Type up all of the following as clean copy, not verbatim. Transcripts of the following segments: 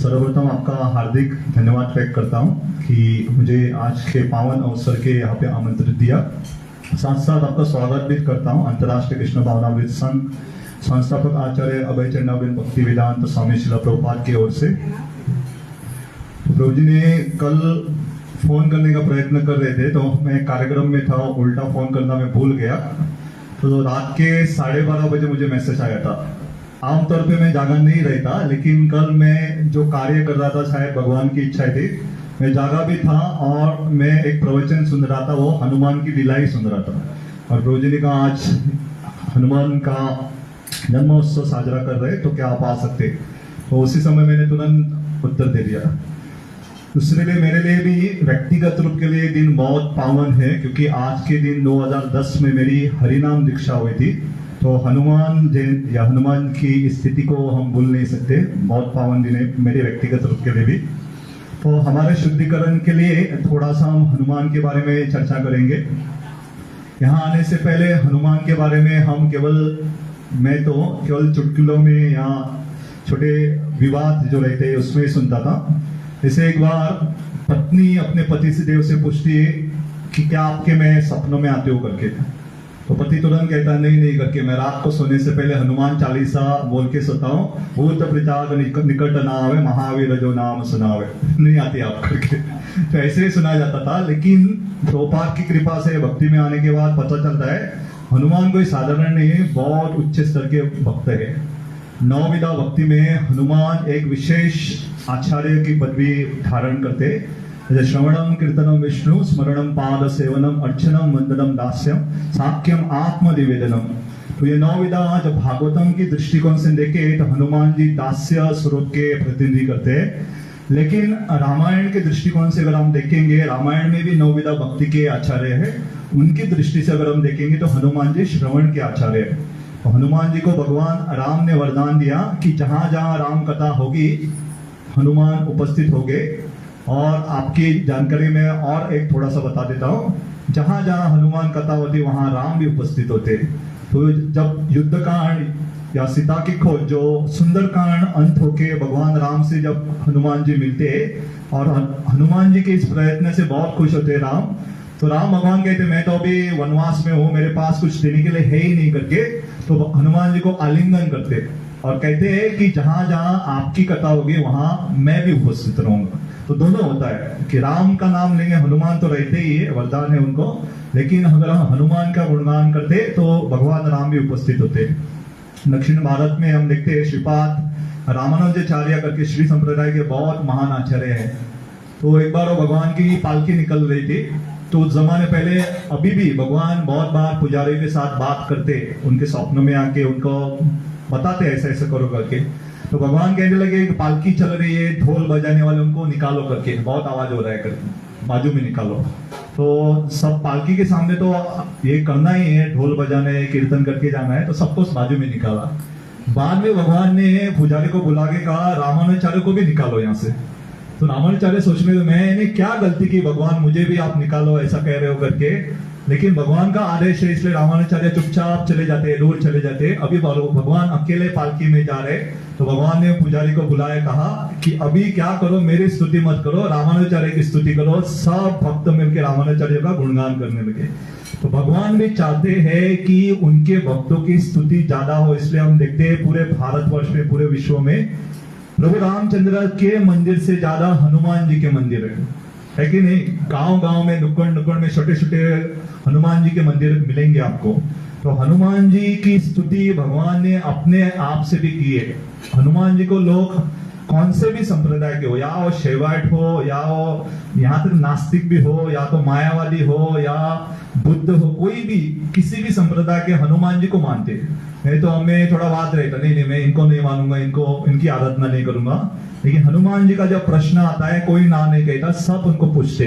सर्वप्रथम आपका हार्दिक धन्यवाद व्यक्त करता हूं कि मुझे आज के पावन अवसर के यहाँ पे आमंत्रित दिया। साथ साथ आपका स्वागत भी करता हूं अंतर्राष्ट्रीय कृष्ण भावनामृत संघ संस्थापक आचार्य अभय चंडाबिन भक्ति वेदांत स्वामी श्रील प्रभुपाद की ओर से। प्रभु जी ने कल फोन करने का प्रयत्न कर रहे थे तो मैं कार्यक्रम में था, उल्टा फोन करना मैं भूल गया। तो रात के 12:30 बजे मुझे मैसेज आया था। आमतौर पे मैं जागा नहीं रहता, लेकिन कल मैं जो कार्य कर रहा था शायद भगवान की इच्छा थी, मैं जागा भी था और मैं एक प्रवचन सुन रहा था, वो हनुमान की लीला ही सुन रहा था। और प्रभु जी ने कहा आज हनुमान का जन्मोत्सव साजरा कर रहे तो क्या आप आ सकते। तो उसी समय मैंने तुरंत उत्तर दे दिया। दूसरे लिए मेरे लिए भी व्यक्तिगत रूप के लिए दिन बहुत पावन है, क्योंकि आज के दिन 2010 में मेरी हरिनाम दीक्षा हुई थी। तो हनुमान जयंती या हनुमान की स्थिति को हम भूल नहीं सकते, बहुत पावन दिन है मेरे व्यक्तिगत रूप के लिए भी। तो हमारे शुद्धिकरण के लिए थोड़ा सा हम हनुमान के बारे में चर्चा करेंगे। यहाँ आने से पहले हनुमान के बारे में हम मैं तो केवल चुटकुलों में या छोटे विवाद जो रहते हैं उसमें सुनता था। जैसे एक बार पत्नी अपने पति से देव से पूछती है कि क्या आपके मैं सपनों में आते हो करके। तो पति तुरंत कहता नहीं करके, मैं रात को सोने से पहले हनुमान चालीसा बोल के सोता हूँ, भूत प्रेताग निकट ना आवे, महावीर जो नाम सुनावे। नहीं आती आप करके। तो ऐसे ही सुना जाता था, लेकिन प्रभुपाद की कृपा से भक्ति में आने के बाद पता चलता है हनुमान कोई साधारण नहीं है, बहुत उच्च स्तर के भक्त है। 9 विधा भक्ति में हनुमान एक विशेष आचार्य की पदवी धारण करते। श्रवणम कीर्तनम विष्णु स्मरणम पाद सेवनम अर्चनम वंदनम दास्यम साख्यम आत्म निवेदनम। तो ये 9 विधा जब भागवतम की दृष्टिकोण से देखे तो हनुमान जी दास्य स्वरूप के प्रतिनिधि करते हैं। लेकिन रामायण के दृष्टिकोण से अगर हम देखेंगे, रामायण में भी 9 विधा भक्ति के आचार्य है। उनकी दृष्टि से अगर हम देखेंगे तो हनुमान जी श्रवण के आचार्य है। तो हनुमान जी को भगवान राम ने वरदान दिया कि जहां जहां राम कथा होगी हनुमान उपस्थित होंगे। और आपकी जानकारी में और एक थोड़ा सा बता देता हूँ, जहां जहां हनुमान कथा होती वहां राम भी उपस्थित होते। तो जब युद्ध कांड या सीता की खोज जो सुंदर कांड अंत होके भगवान राम से जब हनुमान जी मिलते और हनुमान जी के इस प्रयत्न से बहुत खुश होते राम, तो राम भगवान कहते मैं तो अभी वनवास में हूँ, मेरे पास कुछ देने के लिए है ही नहीं करके। तो हनुमान जी को आलिंगन करते और कहते हैं कि जहां जहां आपकी कथा होगी वहां मैं भी उपस्थित रहूंगा। तो दोनों होता है कि राम का नाम लेंगे, हनुमान तो रहते ही है, वरदान है उनको, लेकिन अगर हम हनुमान का गुणगान करते तो भगवान राम भी उपस्थित होते। दक्षिण भारत में हम देखते हैं श्रीपाद रामानुजाचार्य करके श्री संप्रदाय के बहुत महान आचार्य हैं। तो एक बार वो भगवान की पालकी निकल रही थी, तो उस जमाने पहले अभी भी भगवान बहुत बार पुजारी के साथ बात करते, उनके स्वप्नों में आके उनको बताते ऐसा ऐसा करो करके। तो भगवान कहने लगे कि पालकी चल रही है, ढोल बजाने वाले उनको निकालो करके, बहुत आवाज हो रहा है करके, बाजू में निकालो। तो सब पालकी के सामने तो ये करना ही है, ढोल बजाना है, कीर्तन करके जाना है, तो सबको बाजू में निकाला। बाद में भगवान ने पुजारी को बुला के कहा रामानुजाचार्य को भी निकालो यहाँ से। तो रामानुजाचार्य सोचने तो मैंने क्या गलती की भगवान, मुझे भी आप निकालो ऐसा कह रहे हो करके। लेकिन भगवान का आदेश है, इसलिए रामानुजाचार्य चुपचाप चले जाते हैं, दूर चले जाते हैं। अभी भगवान अकेले पालकी में जा रहे, तो भगवान ने पुजारी को बुलाया, कहा कि अभी क्या करो, मेरी स्तुति मत करो, रामानुजाचार्य की स्तुति करो। सब भक्त मिलकर रामानुजाचार्य का गुणगान करने लगे। तो भगवान भी चाहते हैं कि उनके भक्तों की स्तुति ज्यादा हो, इसलिए हम देखते हैं पूरे भारतवर्ष में, पूरे विश्व में प्रभु रामचंद्र के मंदिर से ज्यादा हनुमान जी के मंदिर है कि नहीं। गांव गांव में, नुक्कड़ नुक्कड़ में छोटे छोटे हनुमान जी के मंदिर मिलेंगे आपको। तो हनुमान जी की स्तुति भगवान ने अपने आप से भी की है। हनुमान जी को लोग कौन से भी संप्रदाय के हो, या वो शैवाइट हो, या वो यहाँ तक नास्तिक भी हो, या तो मायावादी हो, या बुद्ध हो, कोई भी किसी भी संप्रदाय के हनुमान जी को मानते। नहीं तो हमें थोड़ा वाद रहता, नहीं मैं इनको नहीं मानूंगा, इनकी आराधना नहीं करूंगा। लेकिन हनुमान जी का जब प्रश्न आता है कोई ना नहीं कहता, सब उनको पूछते।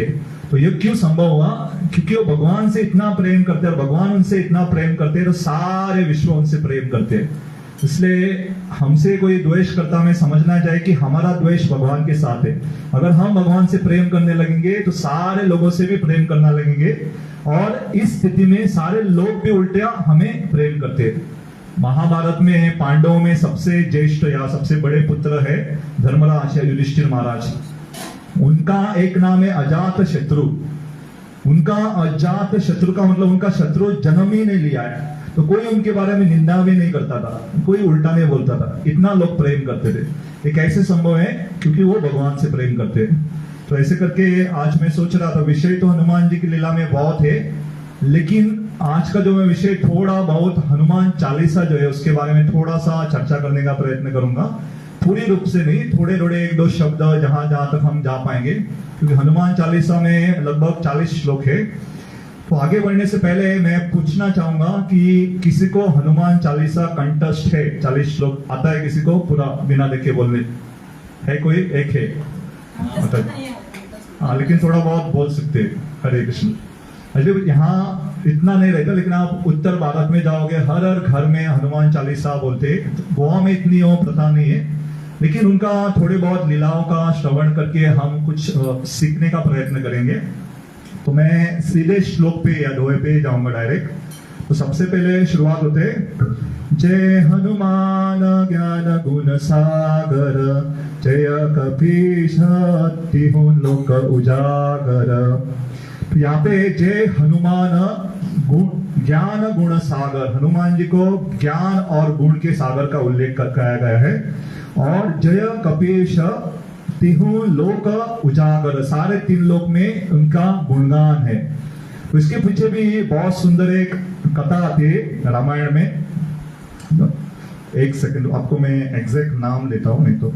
तो ये क्यों संभव हुआ? क्योंकि वो भगवान से इतना प्रेम करते और भगवान उनसे इतना प्रेम करते तो सारे विश्व उनसे प्रेम करते। इसलिए हमसे कोई द्वेष करता हमें समझना चाहिए कि हमारा द्वेष भगवान के साथ है। अगर हम भगवान से प्रेम करने लगेंगे तो सारे लोगों से भी प्रेम करना लगेंगे, और इस स्थिति में सारे लोग भी उल्टा हमें प्रेम करते हैं। महाभारत में पांडवों में सबसे ज्येष्ठ या सबसे बड़े पुत्र है धर्मराज या युधिष्ठिर महाराज। उनका एक नाम है अजात शत्रु। उनका अजात शत्रु का मतलब उनका शत्रु जन्म ही नहीं लिया है, तो कोई उनके बारे में निंदा भी नहीं करता था, कोई उल्टा नहीं बोलता था, इतना लोग प्रेम करते थे। ये कैसे संभव है? क्योंकि वो भगवान से प्रेम करते हैं। तो ऐसे करके आज मैं सोच रहा था, विषय तो हनुमान जी की लीला में बहुत है, लेकिन आज का जो मैं विषय थोड़ा बहुत हनुमान चालीसा जो है उसके बारे में थोड़ा सा चर्चा करने का प्रयत्न करूंगा। पूरी रूप से नहीं, थोड़े थोड़े एक दो शब्द जहां जहां तक हम जा पाएंगे, क्योंकि हनुमान चालीसा में लगभग 40 श्लोक है। तो आगे बढ़ने से पहले मैं पूछना चाहूंगा कि किसी को हनुमान चालीसा कंठस्थ है? 40 श्लोक आता है किसी को पूरा बिना देखे बोलने? है कोई? एक है, हाँ, लेकिन थोड़ा बहुत बोल सकते हैं। हरे कृष्ण। अरे यहाँ इतना नहीं रहता, लेकिन आप उत्तर भारत में जाओगे, हर हर घर में हनुमान चालीसा बोलते हैं। गोवा में इतनी वो प्रथा नहीं है, लेकिन उनका थोड़े बहुत लीलाओं का श्रवण करके हम कुछ सीखने का प्रयत्न करेंगे। तो मैं सीधे श्लोक पे या दोहे पे जाऊंगा डायरेक्ट। तो सबसे पहले शुरुआत होते, जय हनुमान ज्ञान गुण सागर, जय कपीश तिहुँ लोक उजागर। तो यहाँ पे जय हनुमान ज्ञान गुण सागर, हनुमान जी को ज्ञान और गुण के सागर का उल्लेख किया गया है। और जय कपीश तिहुँ लोक उजागर, सारे 3 लोक में उनका गुणगान है। तो इसके पीछे भी बहुत सुंदर एक कथा आती है रामायण में। एक सेकंड, आपको मैं एग्जैक्ट नाम देता हूं, नहीं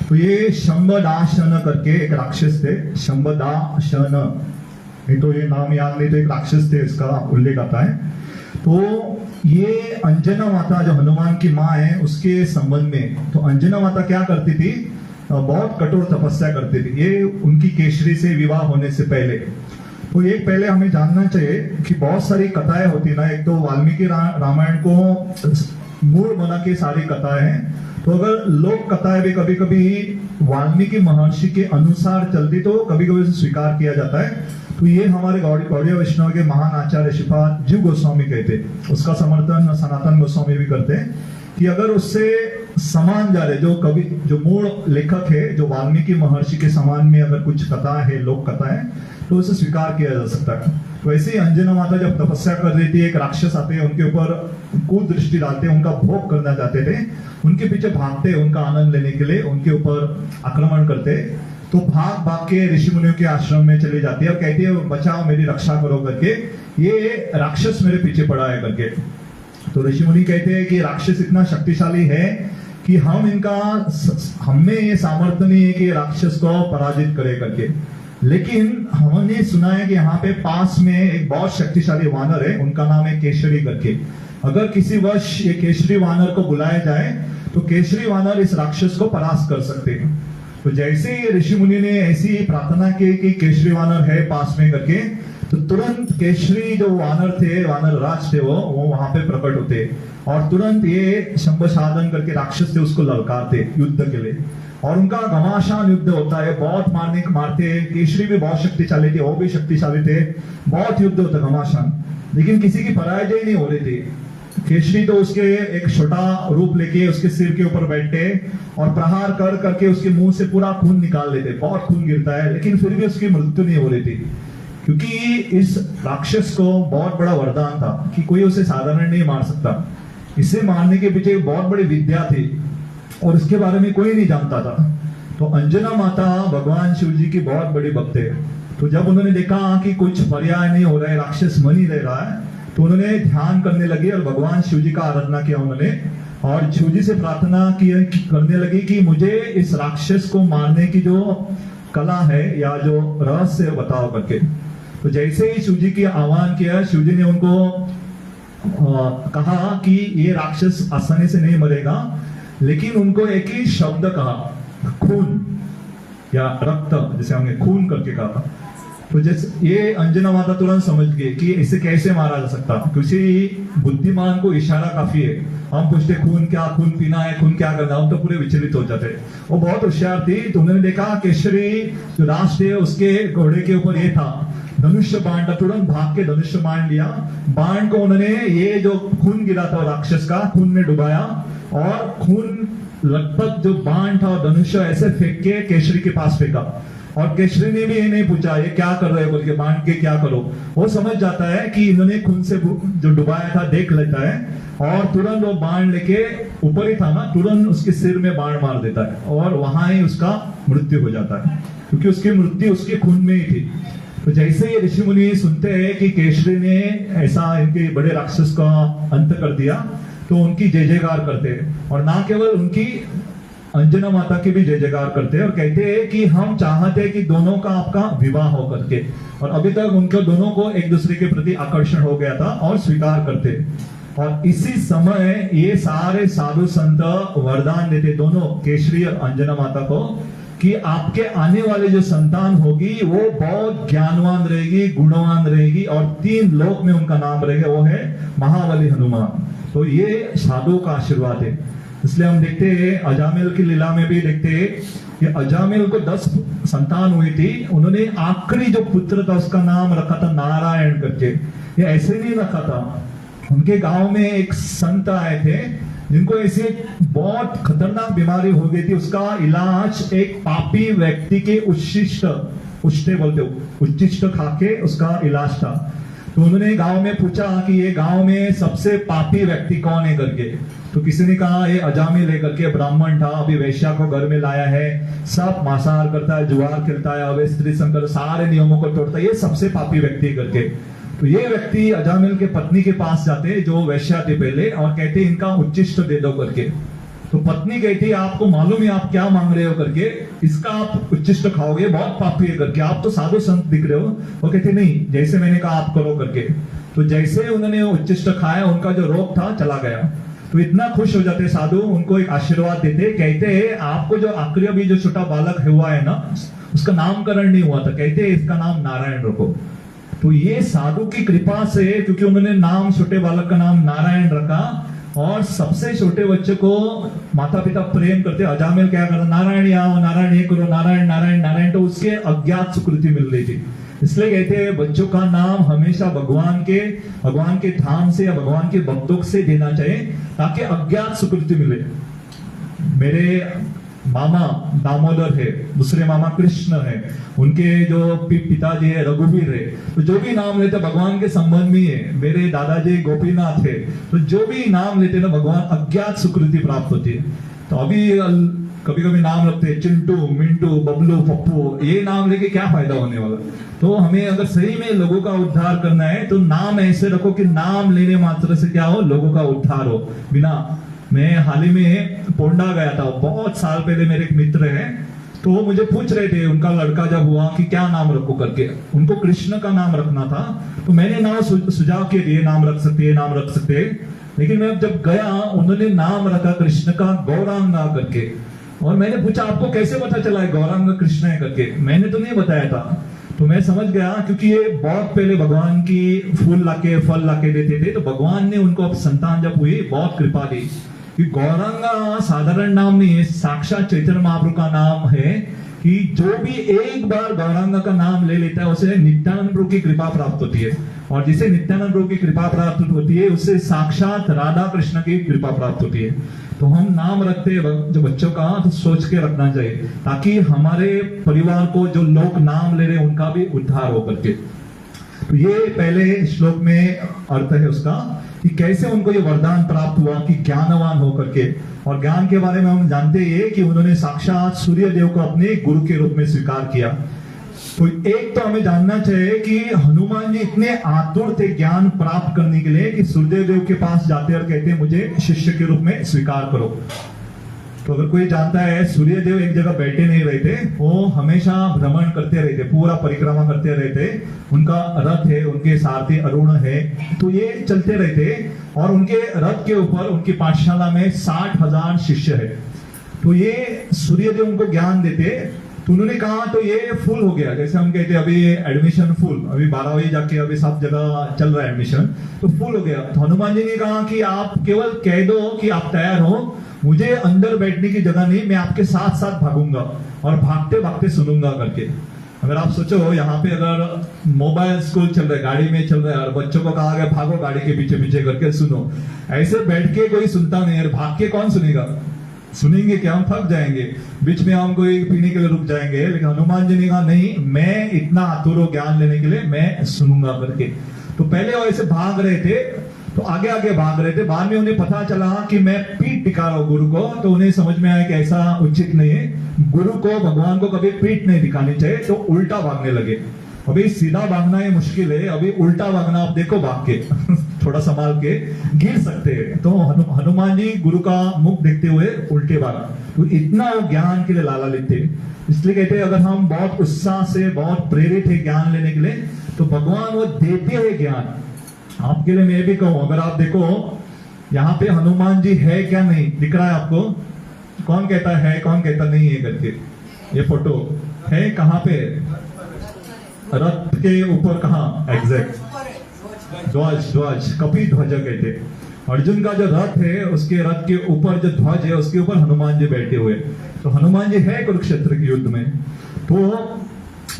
तो ये शंबदाशन करके एक राक्षस थे, शंबदाशन, नहीं तो ये नाम याद नहीं तो एक राक्षस थे, इसका उल्लेख आता है। तो ये अंजना माता जो हनुमान की माँ है उसके संबंध में, तो अंजना माता क्या करती थी? बहुत कठोर तपस्या करती थी, ये उनकी केशरी से विवाह होने से पहले। तो ये पहले हमें जानना चाहिए कि बहुत सारी कथाएं होती ना, एक तो वाल्मीकि रामायण को मूल बना के सारी कथाएं हैं। तो अगर लोक कथाएं भी कभी कभी वाल्मीकि महर्षि के अनुसार चलती तो कभी कभी उसे स्वीकार किया जाता है। तो ये हमारे गौड़ीय वैष्णव के महान आचार्य श्रीपाद जीव गोस्वामी कहते, उसका समर्थन सनातन गोस्वामी भी करते हैं कि अगर उससे समान जा रहे जो मूल लेखक है, जो वाल्मीकि महर्षि के समान में अगर कुछ कथा है, लोक कथा है, तो उसे स्वीकार किया जा सकता है। तो ऐसे ही अंजना माता जब तपस्या कर रही थी, एक राक्षस आते हैं, उनके ऊपर कुदृष्टि डालते, उनका भोग करना चाहते थे, उनके पीछे भागते, उनका आनंद लेने के लिए उनके ऊपर आक्रमण करते। तो भाग भाग के ऋषि मुनियों के आश्रम में चली जाती है और कहती है बचाओ, मेरी रक्षा करो करके, ये राक्षस मेरे पीछे पड़ा है करके। तो ऋषि मुनि कहते हैं कि राक्षस इतना शक्तिशाली है कि हमें ये सामर्थ्य नहीं है कि राक्षस को पराजित करे करके। लेकिन हमने सुना है कि यहाँ पे पास में एक बहुत शक्तिशाली वानर है, उनका नाम है केशरी करके। अगर किसी वर्ष ये केशरी वानर को बुलाया जाए तो केशरी वानर इस राक्षस को परास्त कर सकते हैं। तो जैसे ही ऋषि मुनि ने ऐसी प्रार्थना की कि केशरी वानर है पास में करके, तो तुरंत केशरी जो वानर थे, वानर राज थे, वो वहां पे प्रकट होते और तुरंत ये शंभ साधन करके राक्षस थे उसको ललकारते युद्ध के लिए। और उनका घमासान युद्ध होता है, बहुत मारते। केशरी भी बहुत शक्तिशाली थे, वो भी शक्तिशाली थे, बहुत युद्ध होता घमासान, लेकिन किसी की पराजय नहीं हो रही थी। केशरी तो उसके एक छोटा रूप लेके उसके सिर के ऊपर बैठे और प्रहार कर करके उसके मुंह से पूरा खून निकाल लेते, बहुत खून गिरता है, लेकिन फिर भी उसकी मृत्यु नहीं हो रही थी, क्योंकि इस राक्षस को बहुत बड़ा वरदान था कि कोई उसे साधारण नहीं मार सकता। इसे मारने के पीछे बहुत बड़ी विद्या थी और इसके बारे में कोई नहीं जानता था। तो अंजना माता भगवान शिव जी की बहुत बड़ी भक्त है। तो जब उन्होंने देखा कि कुछ पर्याय नहीं हो रहा है, राक्षस मन ही रह रहा है, तो उन्होंने ध्यान करने लगे और भगवान शिव जी का आराधना किया उन्होंने, और शिव जी से प्रार्थना करने लगी कि मुझे इस राक्षस को मारने की जो कला है या जो रहस्य बताओ करके। तो जैसे ही शिव जी की आह्वान किया, शिव जी ने उनको कहा कि ये राक्षस आसानी से नहीं मरेगा, लेकिन उनको एक ही शब्द कहा, खून या रक्त, जैसे हमने खून करके कहा। तो जैसे ये अंजना माता तुरंत समझ गई कि इसे कैसे मारा जा सकता, किसी बुद्धिमान को इशारा काफी है। हम पूछते खून पीना है, खून क्या करना, हम तो पूरे विचलित हो जाते। वो बहुत होशियार थी, तो उन्होंने देखा केशरी जो राष्ट्र है उसके घोड़े के ऊपर ये था धनुष्य बाण था, तुरंत भाग के धनुष्य बाण लिया। बाण को उन्होंने ये जो खून गिरा था राक्षस का खून में डुबाया और खून लगभग जो बाण था और धनुष्य ऐसे फेंक के केशरी के पास फेंका। और केशरी ने भी ये नहीं पूछा ये क्या कर रहे हो बोल के, बाण के क्या करो, वो समझ जाता है कि इन्होंने खून से जो डुबाया था देख लेता है और तुरंत वो बाण लेके ऊपर ही था ना, तुरंत उसके सिर में बाण मार देता है और वहां ही उसका मृत्यु हो जाता है, क्योंकि उसकी मृत्यु उसके खून में ही थी। तो जैसे ये ऋषि मुनि सुनते हैं कि केशरी ने ऐसा इनके बड़े राक्षस का अंत कर दिया, तो उनकी जय जयकार करते हैं और ना केवल उनकी अंजना माता की भी जय जयकार करते हैं और कहते हैं कि हम चाहते हैं कि दोनों का आपका विवाह हो करके। और अभी तक उनके दोनों को एक दूसरे के प्रति आकर्षण हो गया था और स्वीकार करते। और इसी समय ये सारे साधु संत वरदान देते दोनों केशरी और अंजना माता को कि आपके आने वाले जो संतान होगी वो बहुत ज्ञानवान रहेगी, गुणवान रहेगी और 3 लोक में उनका नाम रहेगा, वो है महाबली हनुमान। तो ये साधु का आशीर्वाद है। इसलिए हम देखते हैं अजामिल की लीला में भी देखते हैं कि अजामिल को 10 संतान हुई थी, उन्होंने आखिरी जो पुत्र था उसका नाम रखा था नारायण करके। ये ऐसे नहीं रखा था, उनके गांव में एक संत आए थे जिनको ऐसे बहुत खतरनाक बीमारी हो गई थी, उसका इलाज एक पापी व्यक्ति के उच्छिष्ट बोलते उच्छिष्ट खा के उसका इलाज था। तो उन्होंने गांव में पूछा कि ये गांव में सबसे पापी व्यक्ति कौन है करके। तो किसी ने कहा ये अजामिल है करके, ब्राह्मण था, अभी वैश्या को घर में लाया है, सब मांसाहार करता है, जुआर खेलता है, अवैध स्त्री संकर सारे नियमों को तोड़ता है, ये सबसे पापी व्यक्ति करके। तो ये व्यक्ति अजामिल के पत्नी के पास जाते जो वैश्या थे पहले और कहते इनका उच्चिष्ट दे दो करके। तो पत्नी कहती आपको मालूम है आप क्या मांग रहे हो करके, इसका आप उच्चिष्ट खाओगे, बहुत पापी है करके, आप तो साधु संत दिख रहे हो। वो कहते नहीं, जैसे मैंने कहा आप करो करके। तो जैसे उन्होंने उच्चिष्ट खाया उनका जो रोग था चला गया। तो इतना खुश हो जाते साधु, उनको एक आशीर्वाद देते, कहते आपको जो आखिरी अभी जो छोटा बालक हुआ है ना उसका नामकरण नहीं हुआ था, कहते इसका नाम नारायण रखो। तो ये साधु की कृपा से, क्योंकि उन्होंने नाम छोटे बालक का नाम नारायण रखा और सबसे छोटे बच्चे को माता पिता प्रेम करते। अजामिल क्या करता, नारायण आओ, नारायण ये करो, नारायण नारायण नारायण, तो उसके अज्ञात सुकृति मिल रही थी। इसलिए कहते हैं बच्चों का नाम हमेशा भगवान के धाम से या भगवान के भक्तों से देना चाहिए ताकि अज्ञात सुकृति मिले। मेरे मामा दामोदर है, दूसरे मामा कृष्ण है, उनके जो पिताजी है रघुवीर है, तो जो भी नाम लेते भगवान के संबंध में है। मेरे दादाजी गोपीनाथ है, तो जो भी नाम लेते ना भगवान अज्ञात सुकृति प्राप्त होती है। तो अभी कभी कभी नाम रखते हैं चिंटू, मिंटू, बबलू, पप्पू, ये नाम लेके क्या फायदा होने वाला। तो हमें अगर सही में लोगों का उद्धार करना है तो नाम ऐसे रखो कि नाम लेने मात्र से क्या हो, लोगों का उद्धार हो। बिना, मैं हाल ही में पोंडा गया था, बहुत साल पहले मेरे एक मित्र हैं, तो वो मुझे पूछ रहे थे उनका लड़का जब हुआ कि क्या नाम रखो करके, उनको कृष्ण का नाम रखना था। तो मैंने नाम सुझाव के लिए नाम रख सकते, लेकिन मैं जब गया उन्होंने नाम रखा कृष्ण का गौरांगा करके। और मैंने पूछा आपको कैसे पता चला है गौरांगा कृष्ण है करके, मैंने तो नहीं बताया था। तो मैं समझ गया क्योंकि ये बहुत पहले भगवान की फूल लाके फल लाके देते थे, तो भगवान ने उनको संतान जब हुई बहुत कृपा दी कि गौरांगा साधारण नाम नहीं है, साक्षात चैतन्य महाप्रभु का नाम है कि जो भी एक बार गौरांगा का नाम ले लेता है उसे नित्यानंद प्रभु की कृपा प्राप्त होती है, और जिसे नित्यानंद प्रभु की कृपा प्राप्त होती है उससे साक्षात राधा कृष्ण की कृपा प्राप्त होती है। तो हम नाम रखते हैं जो बच्चों का तो सोच के रखना चाहिए ताकि हमारे परिवार को जो लोग नाम ले रहे हैं उनका भी उद्धार हो करके। तो ये पहले श्लोक में अर्थ है उसका कि कैसे उनको ये वरदान प्राप्त हुआ कि ज्ञानवान हो करके। और ज्ञान के बारे में हम जानते हैं कि उन्होंने साक्षात सूर्य देव को अपने गुरु के रूप में स्वीकार किया। तो एक तो हमें जानना चाहिए कि हनुमान जी इतने आतुर थे ज्ञान प्राप्त करने के लिए कि सूर्य देव के पास जाते और कहते मुझे शिष्य के रूप में स्वीकार करो। तो अगर कोई जानता है सूर्य देव एक जगह बैठे नहीं रहते, वो हमेशा भ्रमण करते रहते, पूरा परिक्रमा करते रहते। उनका रथ है, उनके सारथी अरुण है, तो ये चलते रहते और उनके रथ के ऊपर उनकी पाठशाला में 60,000 शिष्य है। तो ये सूर्य देव उनको ज्ञान देते। तो उन्होंने कहा तो ये फुल हो गया, जैसे हम कहते हैं अभी एडमिशन फुल, अभी 12वीं जाके अभी सब जगह चल रहा है एडमिशन, तो फुल हो गया। तो हनुमान जी ने कहा कि आप केवल कह दो कि आप तैयार हो, मुझे अंदर बैठने की जगह नहीं, मैं आपके साथ साथ भागूंगा और भागते भागते सुनूंगा करके। अगर आप सोचो यहाँ पे अगर मोबाइल स्कूल चल रहा है, गाड़ी में चल रहा है और बच्चों को कहा गया भागो गाड़ी के पीछे पीछे करके सुनो, ऐसे बैठ के कोई सुनता नहीं है, भाग के कौन सुनेगा? सुनेंगे क्या? हम थक जाएंगे, बीच में हम कोई पीने के लिए रुक जाएंगे। लेकिन हनुमान जी ने कहा नहीं, मैं इतना आतुर हूं ज्ञान लेने के लिए, मैं सुनूंगा करके। तो पहले वो ऐसे भाग रहे थे, तो आगे आगे भाग रहे थे, बाद में उन्हें पता चला कि मैं पीठ दिखा रहा हूं गुरु को, तो उन्हें समझ में आया कि ऐसा उचित नहीं है, गुरु को भगवान को कभी पीठ नहीं दिखानी चाहिए, तो उल्टा भागने लगे। अभी सीधा भागना ये मुश्किल है, अभी उल्टा भागना आप देखो भाग के थोड़ा संभाल के गिर सकते हैं। तो हनुमान जी गुरु का मुख देखते हुए उल्टे भागा, तो इतना वो ज्ञान के लिए लालायित थे। इसलिए कहते हैं अगर हम बहुत उत्साह से बहुत प्रेरित है ज्ञान लेने के लिए, तो भगवान वो देते हैं ज्ञान। आपके लिए मैं भी कहूं, अगर आप देखो यहाँ पे हनुमान जी है क्या नहीं दिख रहा है आपको? कौन कहता है कौन कहता नहीं है करके? ये फोटो है कहाँ पे? रथ के ऊपर, कहाँ एग्जैक्ट? ध्वज, ध्वज कपि ध्वज कहते। अर्जुन का जो रथ है उसके रथ के ऊपर जो ध्वज है उसके ऊपर हनुमान जी बैठे हुए। तो हनुमान जी है कुरुक्षेत्र के युद्ध में। तो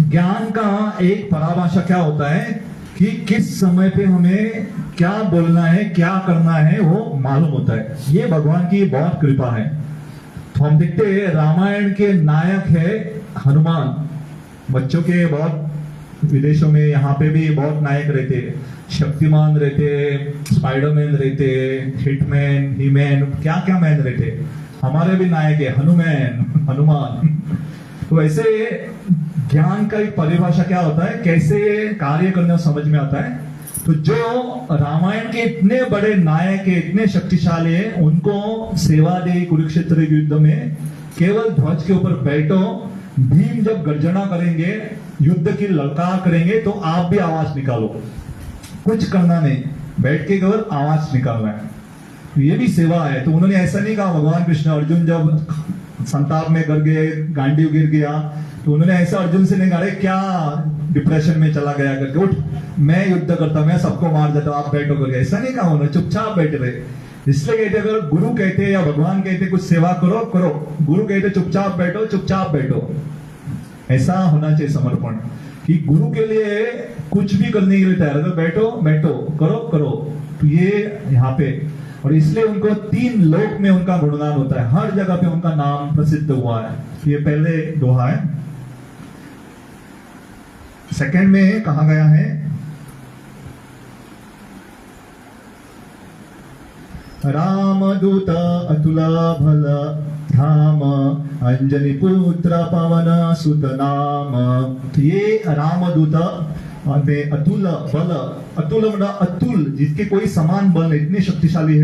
ज्ञान का एक परिभाषा क्या होता है कि किस समय पे हमें क्या बोलना है क्या करना है वो मालूम होता है। ये भगवान की बहुत कृपा है। तो हम देखते हैं रामायण के नायक है हनुमान। बच्चों के बहुत विदेशों में यहाँ पे भी बहुत नायक रहते, शक्तिमान रहते, स्पाइडरमैन रहते, हिटमैन, हीमैन, क्या क्या मैन रहते। हमारे भी नायक है हनुमान। तो ऐसे ज्ञान का एक परिभाषा क्या होता है, कैसे कार्य करना समझ में आता है। तो जो रामायण के इतने बड़े नायक है, इतने शक्तिशाली है, उनको सेवा दे कुरुक्षेत्र युद्ध में केवल ध्वज के ऊपर बैठो, भीम जब गर्जना करेंगे, युद्ध की ललकार करेंगे, तो आप भी आवाज निकालो, कुछ करना नहीं, बैठ के केवल आवाज निकालना है। तो ये भी सेवा है। तो उन्होंने ऐसा नहीं कहा, भगवान कृष्ण अर्जुन जब संताप में गर गए, गांडी गिर गया, तो उन्होंने ऐसा अर्जुन से नहीं कहा क्या डिप्रेशन में चला गया करके, उठ मैं युद्ध करता, मैं सबको मार देता, आप बैठो करके, ऐसा नहीं कहा उन्होंने, चुपचाप बैठे रहे। इसलिए कहते अगर गुरु कहते या भगवान कहते कुछ सेवा करो करो, गुरु कहते चुपचाप बैठो चुपचाप बैठो। ऐसा होना चाहिए समर्पण, कि गुरु के लिए कुछ भी करने के लिए तैयार, अगर बैठो बैठो, करो करो। तो ये यहाँ पे, और इसलिए उनको 3 लोक में उनका गुणगान होता है, हर जगह पे उनका नाम प्रसिद्ध हुआ है। ये पहले दोहा है। सेकंड में कहा गया है, रामदूत अतुल भल धाम, अंजनी पुत्र पवन सुत नाम। ये रामदूत अतुल बल, अतुल मतलब अतुल, जिसके कोई समान बल, इतने शक्तिशाली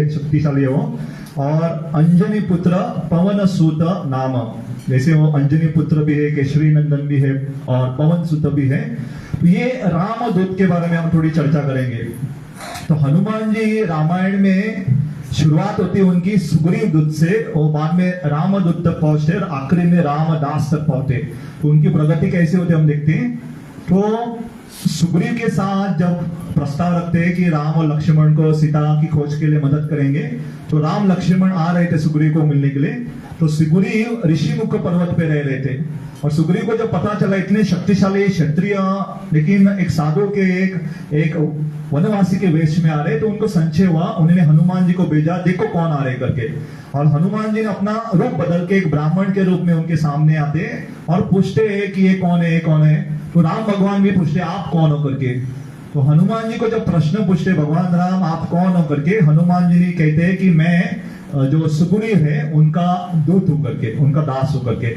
है वो। और अंजनी पुत्र पवन सुत नाम, जैसे वो अंजनी पुत्र भी है, केशरी नंदन भी है और पवन सुत भी है। तो ये रामदूत के बारे में हम थोड़ी चर्चा करेंगे। तो हनुमान जी रामायण में शुरुआत होती है उनकी सुग्रीव दूत से, और बाद में रामदूत तक पहुंचते और आखिरी में रामदास तक पहुंचते। तो उनकी प्रगति कैसे होती है हम देखते हैं। तो सुग्रीव के साथ जब प्रस्ताव रखते हैं कि राम और लक्ष्मण को सीता की खोज के लिए मदद करेंगे, तो राम लक्ष्मण आ रहे थे सुग्रीव को मिलने के लिए। तो सुग्रीव ऋषिमुख पर्वत पे रह रहे थे, और सुग्रीव को जब पता चला इतने शक्तिशाली क्षत्रिय लेकिन एक साधु के एक वनवासी के वेश में आ रहे, तो उनको संशय हुआ। उन्होंने हनुमान जी को भेजा, देखो कौन आ रहे करके। और हनुमान जी ने अपना रूप बदल के एक ब्राह्मण के रूप में उनके सामने आते और पूछते हैं कि ये कौन है, ये कौन है। तो राम भगवान भी पूछते आप कौन हो करके। तो हनुमान जी को जब प्रश्न पूछते भगवान राम आप कौन हो करके, हनुमान जी कहते हैं कि मैं जो सुग्रीव है उनका दूत हूं करके, उनका दास हूं करके।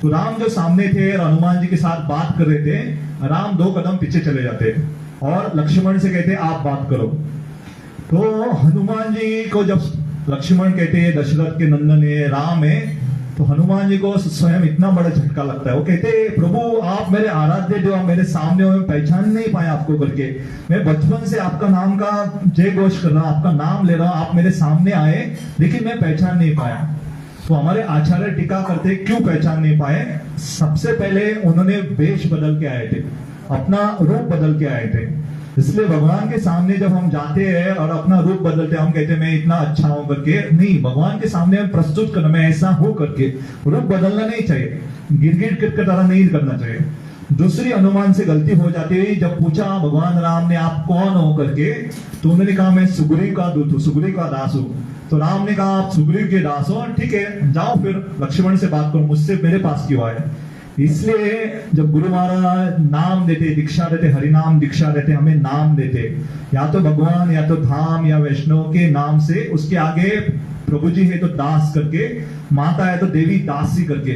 तो राम जो सामने थे और हनुमान जी के साथ बात कर रहे थे, राम 2 कदम पीछे चले जाते और लक्ष्मण से कहते आप बात करो। तो हनुमान जी को जब लक्ष्मण कहते हैं दशरथ के नंदन है, राम है, तो हनुमान जी को स्वयं इतना बड़ा झटका लगता है। वो कहते प्रभु आप मेरे आराध्य, जो आप मेरे सामने हो, मैं पहचान नहीं पाया आपको करके। मैं बचपन से आपका नाम का जय घोष कर रहा हूं, आपका नाम ले रहा हूं, आप मेरे सामने आए लेकिन मैं पहचान नहीं पाया। तो हमारे आचार्य टीका करते क्यों पहचान नहीं पाए? सबसे पहले उन्होंने वेश बदल के आए थे, अपना रूप बदल के आए थे। इसलिए भगवान के सामने जब हम जाते हैं और अपना रूप बदलते हैं, हम कहते हैं मैं इतना अच्छा हूं करके, नहीं, भगवान के सामने हम प्रस्तुत करना, मैं ऐसा हूं करके। रूप बदलना नहीं चाहिए, गिरगिट की तरह नहीं करना चाहिए। दूसरी हनुमान से गलती हो जाती है, जब पूछा भगवान राम ने आप कौन हो करके, तो उन्होंने कहा मैं सुग्रीव का दूत हूं, सुग्रीव का दास हूं। तो राम ने कहा आप सुग्रीव के दास हो, ठीक है, जाओ फिर लक्ष्मण से बात करो, मुझसे मेरे पास क्यों आए? इसलिए जब गुरु महाराज नाम देते, दीक्षा देते, हरिनाम दीक्षा देते, हमें नाम देते, या तो भगवान या तो धाम या वैष्णव के नाम से, उसके आगे प्रभु जी है तो दास करके, माता है तो देवी दासी करके।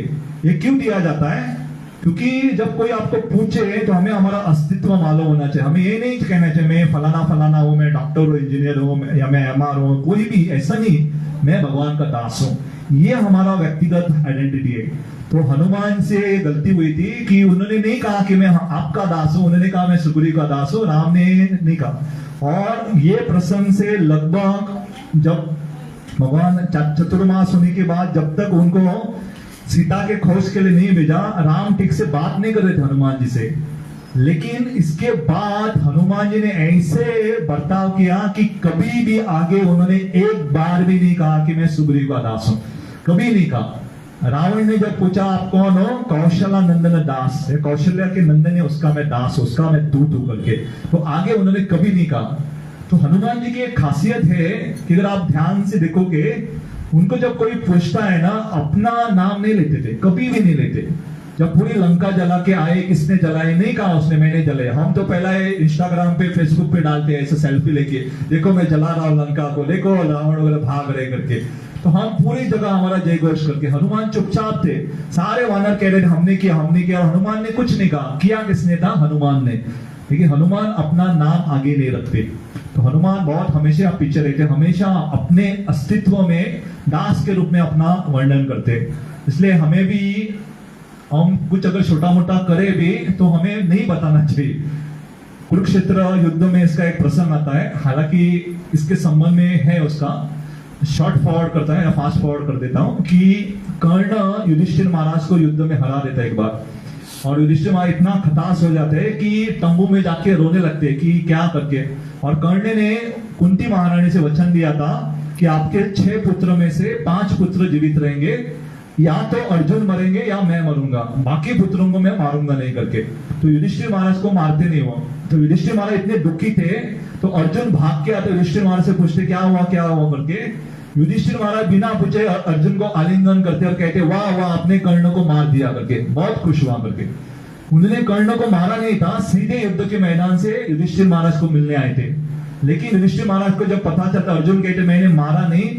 ये क्यों दिया जाता है? क्योंकि जब कोई आपको पूछे तो हमें हमारा अस्तित्व मालूम होना चाहिए। हमें ये नहीं कहना चाहिए मैं फलाना फलाना हूं, मैं डॉक्टर हूं, इंजीनियर हूं, या मैं एमआर हूं, कोई भी ऐसा नहीं, मैं भगवान का दास हूं। ये हमारा व्यक्तिगत आइडेंटिटी है। तो हनुमान से गलती हुई थी कि उन्होंने नहीं कहा कि मैं आपका दास हूं, उन्होंने कहा मैं सुग्रीव का दास हूं, राम ने नहीं कहा। और ये प्रसंग से लगभग जब भगवान चतुर्मास होने के बाद, जब तक उनको सीता के खोज के लिए नहीं भेजा, राम ठीक से बात नहीं कर रहे थे हनुमान जी से। लेकिन इसके बाद हनुमान जी ने ऐसे बर्ताव किया कि कभी भी आगे उन्होंने एक बार भी नहीं कहा कि मैं सुग्रीव का दास हूं, कभी नहीं कहा। रावण ने जब पूछा आप कौन हो, कौशला नंदन दास है, कौशल्या के नंदन है, उसका मैं दास हूं, उसका मैं दूत हूं करके, तो आगे उन्होंने कभी नहीं कहा। तो हनुमान जी की एक खासियत है कि अगर आप ध्यान से देखोगे, उनको जब कोई पूछता है ना, अपना नाम नहीं लेते थे, कभी भी नहीं लेते। जब पूरी लंका जला के आए, किसने जलाए, नहीं कहा उसने मैंने जलाए। हम तो पहले इंस्टाग्राम पे फेसबुक पे डालते हैं ऐसे सेल्फी लेके, देखो मैं जला रहा हूं लंका को, देखो रावण वगैरह भाग रहे करके। तो हम पूरी जगह हमारा जय घोष करके, हनुमान चुपचाप थे, सारे वानर कह रहे थे हमने किया हमने किया, हनुमान ने कुछ नहीं कहा। किया किसने था? हनुमान ने। लेकिन हनुमान अपना नाम आगे नहीं रखते। तो हनुमान बहुत हमेशा पीछे रहते, हमेशा अपने अस्तित्व में दास के रूप में अपना वर्णन करते। इसलिए हमें भी, हम कुछ अगर छोटा मोटा करे भी तो हमें नहीं बताना चाहिए। कुरुक्षेत्र युद्ध में इसका एक प्रसंग आता है, हालांकि इसके संबंध में है, उसका शॉर्ट फॉरवर्ड करता है या फास्ट फॉरवर्ड कर देता हूं कि कर्ण युधिष्ठिर महाराज को युद्ध में हरा देता है एक बार, और युधिष्ठिर महाराज इतना खटास हो जाते हैं कि तंबू में जाके रोने लगते हैं कि क्या करके। और कर्ण ने कुंती महारानी से वचन दिया था कि आपके 6 पुत्र में से 5 पुत्र जीवित रहेंगे, या तो अर्जुन मरेंगे या मैं मरूंगा, बाकी पुत्रों को मैं मारूंगा नहीं करके। तो युधिष्ठिर महाराज को मारते नहीं हुआ। तो युधिष्ठिर महाराज इतने दुखी थे, तो अर्जुन भाग के आते, युधिष्ठिर महाराज से पूछते क्या हुआ करके। युधिष्ठिर महाराज बिना पूछे अर्जुन को आलिंगन करते और कहते वाह वाह आपने कर्ण को मार दिया करके, बहुत खुश हुआ करके। उन्होंने कर्ण को मारा नहीं था, सीधे युद्ध के मैदान से युधिष्ठिर महाराज को मिलने आए थे। लेकिन युधिष्ठिर महाराज को जब पता चलता, अर्जुन कहते मैंने मारा नहीं,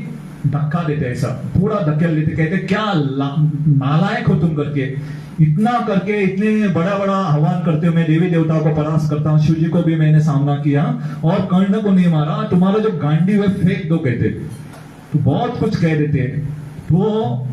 धक्का देते, ऐसा पूरा धक्का लेते, कहते क्या नालायक हो तुम करके, इतना करके इतने बड़ा बड़ा आह्वान करते हो, मैं देवी देवताओं को परास्त करता हूँ, शिव जी को भी मैंने सामना किया और कर्ण को नहीं मारा, तुम्हारा जो गांडी है फेंक दो कहते। तो बहुत कुछ कह देते। तो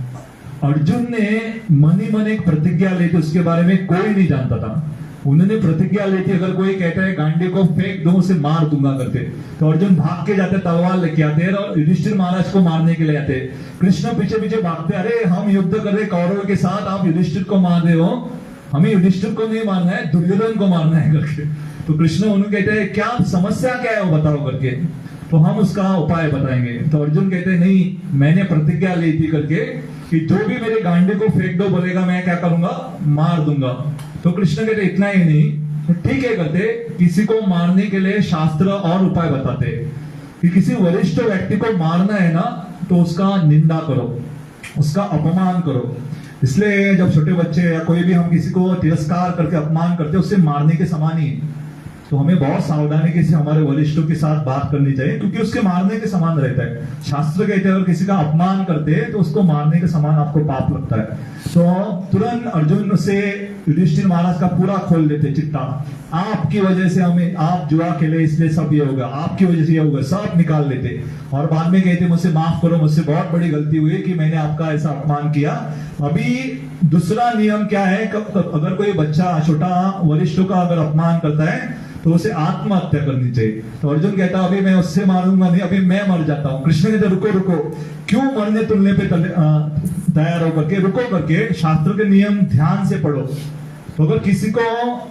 अर्जुन ने मन ही मन एक प्रतिज्ञा ली थी, उसके बारे में कोई नहीं जानता था। उन्होंने प्रतिज्ञा ली थी अगर कोई कहता है गांडी को फेंक दो उसे मार दूंगा करते। तो अर्जुन भाग के जाते, तलवार लेके आते और युधिष्ठिर महाराज को मारने के लिए आते। कृष्ण पीछे पीछे भागते, अरे हम युद्ध कर रहे कौरवों के साथ, आप युधिष्ठिर को मार रहे हो, हमें युधिष्ठिर को नहीं मारना है, दुर्योधन को मारना है करके। तो कृष्ण उन्हें कहते हैं क्या समस्या क्या है वो बताओ करके, तो हम उसका उपाय बताएंगे। तो अर्जुन कहते हैं नहीं मैंने प्रतिज्ञा ली थी करके कि जो भी मेरे गांडे को फेंक दो बोलेगा मैं क्या करूंगा, मार दूंगा। तो कृष्ण कहते इतना ही नहीं, तो ठीक है करते, किसी को मारने के लिए शास्त्र और उपाय बताते कि किसी वरिष्ठ व्यक्ति को मारना है ना तो उसका निंदा करो, उसका अपमान करो। इसलिए जब छोटे बच्चे या कोई भी हम किसी को तिरस्कार करके अपमान करते उससे मारने के समान ही। तो हमें बहुत सावधानी से हमारे वरिष्ठों के साथ बात करनी चाहिए, क्योंकि उसके मारने के समान रहता है। शास्त्र कहते हैं अगर किसी का अपमान करते हैं तो उसको मारने के समान आपको पाप लगता है। तो तुरंत अर्जुन से युधिष्ठिर महाराज का पूरा खोल देते चिट्टा, आपकी वजह से हमें, आप जुआ खेले इसलिए सब ये होगा, आपकी वजह से ये होगा, सब निकाल लेते। और बाद में कहते मुझसे माफ करो, मुझसे बहुत बड़ी गलती हुई कि मैंने आपका ऐसा अपमान किया। अभी दूसरा नियम क्या है, अगर कोई बच्चा छोटा वरिष्ठों का अगर अपमान करता है तो उसे आत्महत्या करनी चाहिए। तो अर्जुन कहता अभी मैं उससे मारूंगा नहीं, अभी मैं मर जाता हूँ। कृष्ण कहते रुको रुको, क्यों मरने तुलने पे तैयार हो करके, रुको करके, शास्त्र के नियम ध्यान से पढ़ो। तो अगर किसी को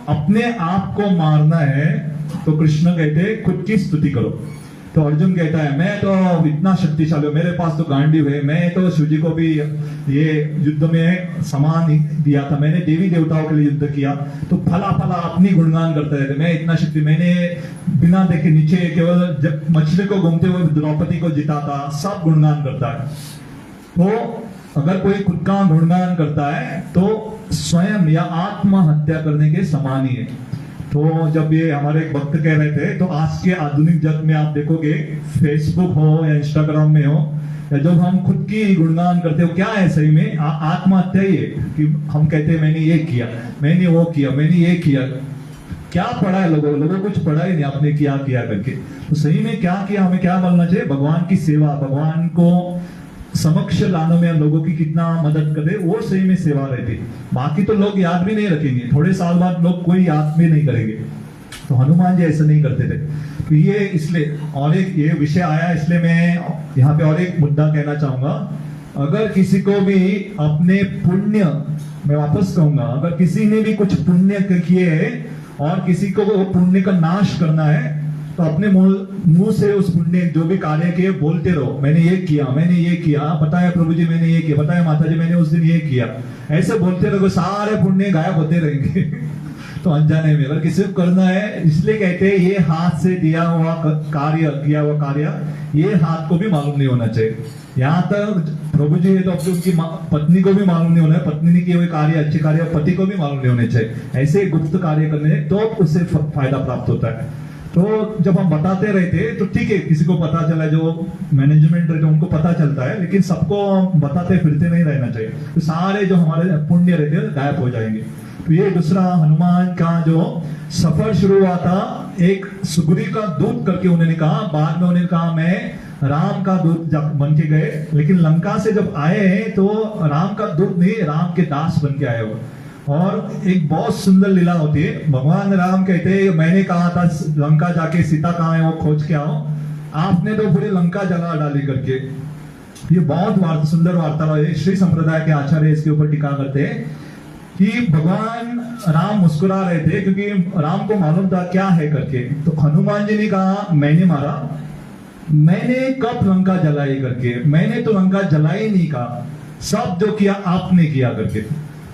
अपने आप को मारना है तो कृष्ण कहते खुद की स्तुति करो। तो अर्जुन कहता है मैं तो इतना शक्तिशाली हूं, मेरे पास तो गांडीव है, मैं तो शिव जी को भी ये युद्ध में सम्मान दिया था, मैंने देवी देवताओं के लिए युद्ध किया। तो फला फला अपनी गुणगान करते रहते, मैं इतना शक्ति, मैंने बिना देखे नीचे केवल जब मछली को घूमते हुए द्रौपदी को जीता था, सब गुणगान करता है। तो अगर कोई खुद का गुणगान करता है तो स्वयं या आत्महत्या करने के समान ही है। तो जब ये हमारे एक भक्त कह रहे थे, तो आज के आधुनिक जग में आप देखोगे फेसबुक हो या इंस्टाग्राम में हो, या जब हम खुद की गुणगान करते हो, क्या है सही में आत्महत्या ही है कि हम कहते हैं मैंने ये किया, मैंने वो किया, मैंने ये किया। क्या पढ़ा है लोगों कुछ पढ़ा ही नहीं आपने क्या किया करके। तो सही में क्या किया, हमें क्या बोलना चाहिए, भगवान की सेवा, भगवान को समक्ष लाने में लोगों की कितना मदद करे, वो सही में सेवा रहती। बाकी तो लोग याद भी नहीं रखेंगे, थोड़े साल बाद लोग कोई याद भी नहीं करेंगे। तो हनुमान जी ऐसा नहीं करते थे। तो ये इसलिए, और एक ये विषय आया इसलिए मैं यहाँ पे और एक मुद्दा कहना चाहूंगा। अगर किसी को भी अपने पुण्य, मैं वापस कहूंगा, अगर किसी ने भी कुछ पुण्य किए है और किसी को वो पुण्य का नाश करना है, तो अपने मुंह से उस पुण्य जो भी कार्य किए बोलते रहो, मैंने ये किया, मैंने ये किया, बताया प्रभु जी मैंने ये किया, बताया माता जी मैंने उस दिन ये किया, ऐसे बोलते रहो, सारे पुण्य गायब होते रहेंगे। तो अनजाने में अगर किसी को करना है, इसलिए कहते हैं ये हाथ से दिया हुआ कार्य, किया हुआ कार्य ये हाथ को भी मालूम नहीं होना चाहिए। यहाँ तक प्रभु जी है तो अपनी उनकी पत्नी को भी मालूम नहीं होना है, पत्नी ने किए हुए कार्य, अच्छे कार्य पति को भी मालूम नहीं होने चाहिए। ऐसे गुप्त कार्य करने तो उससे फायदा प्राप्त होता है। तो जब हम बताते रहते तो ठीक है, किसी को पता चला, जो मैनेजमेंट रहते उनको पता चलता है, लेकिन सबको बताते फिरते नहीं रहना चाहिए। तो सारे जो हमारे पुण्य रहते हैं गायब हो जाएंगे। तो ये दूसरा हनुमान का जो सफर शुरू हुआ था, एक सुग्रीव का दूत करके उन्होंने कहा, बाद में उन्होंने कहा मैं राम का दूत बन के गए, लेकिन लंका से जब आए हैं तो राम का दूत नहीं, राम के दास बन के आए हो। और एक बहुत सुंदर लीला होती है। भगवान राम कहते हैं मैंने कहा था लंका जाके सीता कहाँ है वो खोज के आओ, आपने तो पूरी लंका जला डाली करके। ये बहुत सुंदर वार्ता है। श्री संप्रदाय के आचार्य इसके ऊपर टीका करते हैं कि भगवान राम मुस्कुरा रहे थे क्योंकि राम को मालूम था क्या है करके। तो हनुमान जी ने कहा मैंने मारा, मैंने कब लंका जलाई करके, मैंने तो लंका जलाई नहीं कहा, सब जो किया आपने किया करके।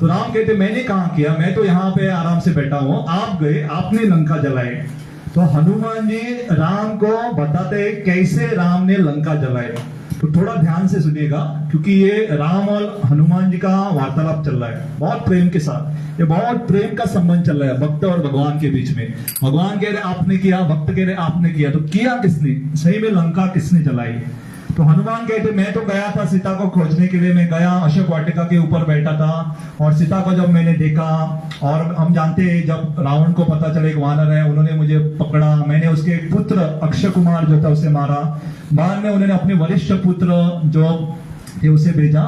तो राम कहते मैंने कहा किया, मैं तो यहाँ पे आराम से बैठा हूं, आप गए आपने लंका जलाई। तो हनुमान जी राम को बताते कैसे राम ने लंका जलाई। तो थोड़ा ध्यान से सुनिएगा क्योंकि ये राम और हनुमान जी का वार्तालाप चल रहा है बहुत प्रेम के साथ। ये बहुत प्रेम का संबंध चल रहा है भक्त और भगवान के बीच में। भगवान कह रहे आपने किया, भक्त कह रहे आपने किया। तो किया किसने, सही में लंका किसने जलाई। तो हनुमान कहते मैं तो गया था सीता को खोजने के लिए, मैं गया अशोक वाटिका के ऊपर बैठा था और सीता को जब मैंने देखा, और हम जानते हैं जब रावण को पता चले एक वानर है, उन्होंने मुझे पकड़ा, मैंने उसके पुत्र अक्षय कुमार जो था उसे मारा। बाद में उन्होंने अपने वरिष्ठ पुत्र जो थे उसे भेजा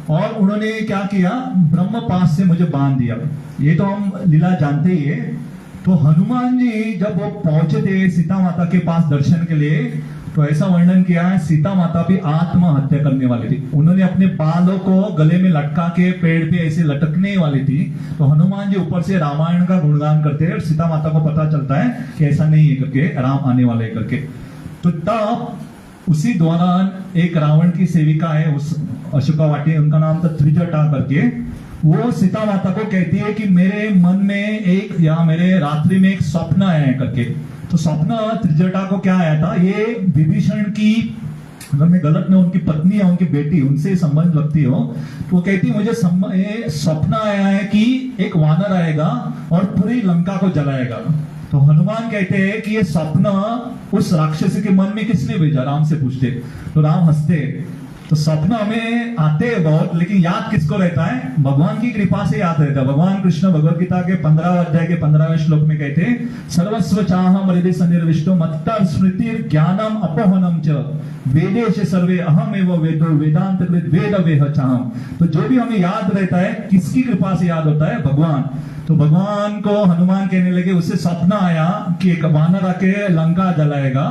और उन्होंने क्या किया, ब्रह्म पास से मुझे बांध दिया। ये तो हम लीला जानते ही है। तो हनुमान जी जब वो पहुंचे थे सीता माता के पास दर्शन के लिए, तो ऐसा वर्णन किया है सीता माता भी आत्महत्या करने वाली थी। उन्होंने अपने बालों को गले में लटका के पेड़ पे ऐसे लटकने वाली थी। तो हनुमान जी ऊपर से रामायण का गुणगान करते हैं और सीता माता को पता चलता है कि ऐसा नहीं है करके, राम आने वाले करके। तो तब उसी दौरान एक रावण की सेविका है उस अशोका वाटी, उनका नाम था त्रिजटा करके, वो सीता माता को कहती है कि मेरे मन में एक या मेरे रात्रि में एक स्वप्न आया है करके। तो स्वप्न त्रिजटा को क्या आया था, ये विभीषण की, अगर मैं गलत नहीं, उनकी पत्नी या उनकी बेटी उनसे संबंध रखती हो, तो वो कहती मुझे स्वप्न आया है कि एक वानर आएगा और पूरी लंका को जलाएगा। तो हनुमान कहते हैं कि ये स्वप्न उस राक्षसी के मन में किसने भेजा, राम से पूछते। तो राम हंसते तो स्वप्न हमें आते हैं बहुत, लेकिन याद किसको रहता है? भगवान की कृपा से याद रहता है। भगवान कृष्ण भगवद गीता के 15 अध्याय के 15वें श्लोक में कहते हैं, सर्वस्व चाहम हृदय सन्निर्विष्टो मत्तः स्मृतिर् ज्ञानम अपोहनम च वेदेश सर्वे अहम एवं वेदो वेदांत वेद वेह चाहम। तो जो भी हमें याद रहता है, किसकी कृपा से याद होता है? भगवान। तो भगवान को हनुमान कहने लगे, उससे सपना आया कि एक वानर आके लंका जलाएगा।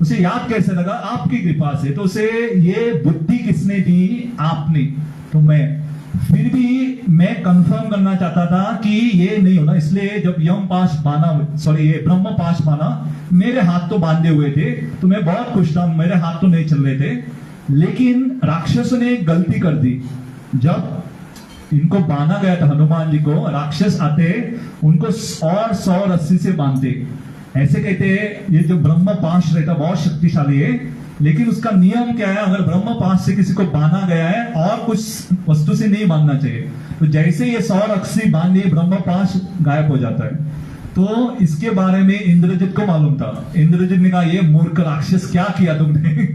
उसे याद कैसे लगा? आपकी कृपा से। तो उसे ये बुद्धि किसने दी? आपने। तो फिर भी मैं कंफर्म करना चाहता था कि ये नहीं होना, इसलिए जब ये ब्रह्म पाश बाना, मेरे हाथ तो बांधे हुए थे, तो मैं बहुत खुश था, मेरे हाथ तो नहीं चल रहे थे। लेकिन राक्षसों ने एक गलती कर दी। जब इनको बांधा गया था हनुमान जी को, राक्षस आते उनको और 100 रस्सी से बांधते। ऐसे कहते हैं ये जो ब्रह्म पाश रहता बहुत शक्तिशाली है, लेकिन उसका नियम क्या है? अगर ब्रह्म पाश से किसी को बांधा गया है और कुछ वस्तु से नहीं बांधना चाहिए। तो जैसे ये 100 रस्सी बांधी, ब्रह्म पाश गायब हो जाता है। तो इसके बारे में इंद्रजित को मालूम था। इंद्रजित ने कहा, ये मूर्ख राक्षस क्या किया तुमने?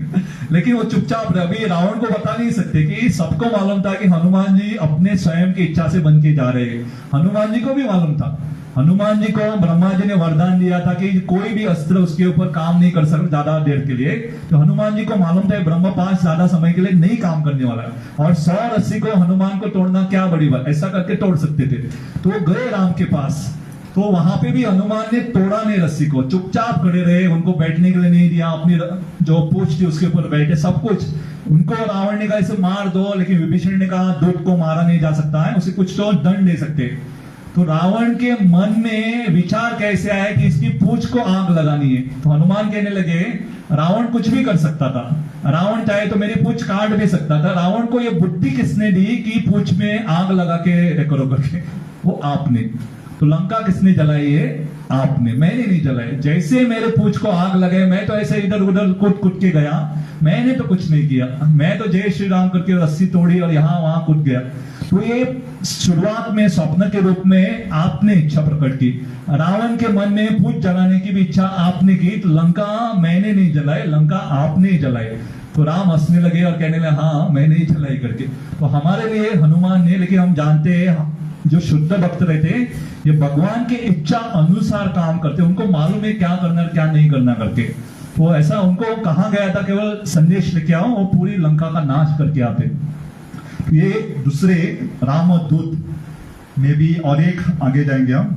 लेकिन वो चुपचाप रहे। अभी रावण को बता नहीं सकते कि सबको मालूम था कि हनुमान जी अपने स्वयं की इच्छा से बन के जा रहे हैं। हनुमान जी को भी मालूम था। हनुमान जी को ब्रह्मा जी ने वरदान दिया था कि कोई भी अस्त्र उसके ऊपर काम नहीं कर सकता ज्यादा देर के लिए। तो हनुमान जी को मालूम था ब्रह्म पाश ज्यादा समय के लिए नहीं काम करने वाला है, और 100 रस्सी को हनुमान को तोड़ना क्या बड़ी बात, ऐसा करके तोड़ सकते थे। तो वो गए राम के पास। तो वहां पे भी हनुमान ने तोड़ा नहीं रस्सी को, चुपचाप खड़े रहे, उनको बैठने के लिए नहीं दिया, अपनी जो पूछ थी उसके ऊपर बैठे, सब कुछ। उनको रावण ने कहा इसे मार दो, लेकिन विभीषण ने कहा दूत को मारा नहीं जा सकता है, उसे कुछ तो दंड दे सकते। तो रावण के मन में विचार कैसे आया कि इसकी पूंछ को आग लगानी है। तो हनुमान कहने लगे, रावण कुछ भी कर सकता था, रावण चाहे तो मेरी पूंछ काट भी सकता था। रावण को ये बुद्धि किसने दी कि पूंछ में आग लगा के करो करके? वो आपने। तो लंका किसने जलाई है? आपने, मैंने नहीं जलाई। जैसे मेरे पूंछ को आग लगे, मैं तो ऐसे इधर उधर कूद कूद के गया, मैंने तो कुछ नहीं किया। मैं तो जय श्री राम करके रस्सी तोड़ी और यहाँ वहां कूद गया। तो ये शुरुआत में स्वप्न के रूप में आपने इच्छा प्रकट की। रावण के मन में पूंछ जलाने की भी इच्छा आपने की, तो लंका मैंने नहीं जलाई, लंका आपने ही जलाई। तो राम हंसने लगे और कहने लगे, हाँ मैंने ही जलाई करके। तो हमारे लिए हनुमान ने, लेकिन हम जानते हैं जो शुद्ध भक्त रहते ये भगवान के इच्छा अनुसार काम करते, उनको मालूम है क्या करना क्या नहीं करना करके। तो ऐसा उनको कहा गया था केवल संदेश लेके आओ और पूरी लंका का नाश करके आते। ये दूसरे रामदूत में भी और एक आगे जाएंगे हम।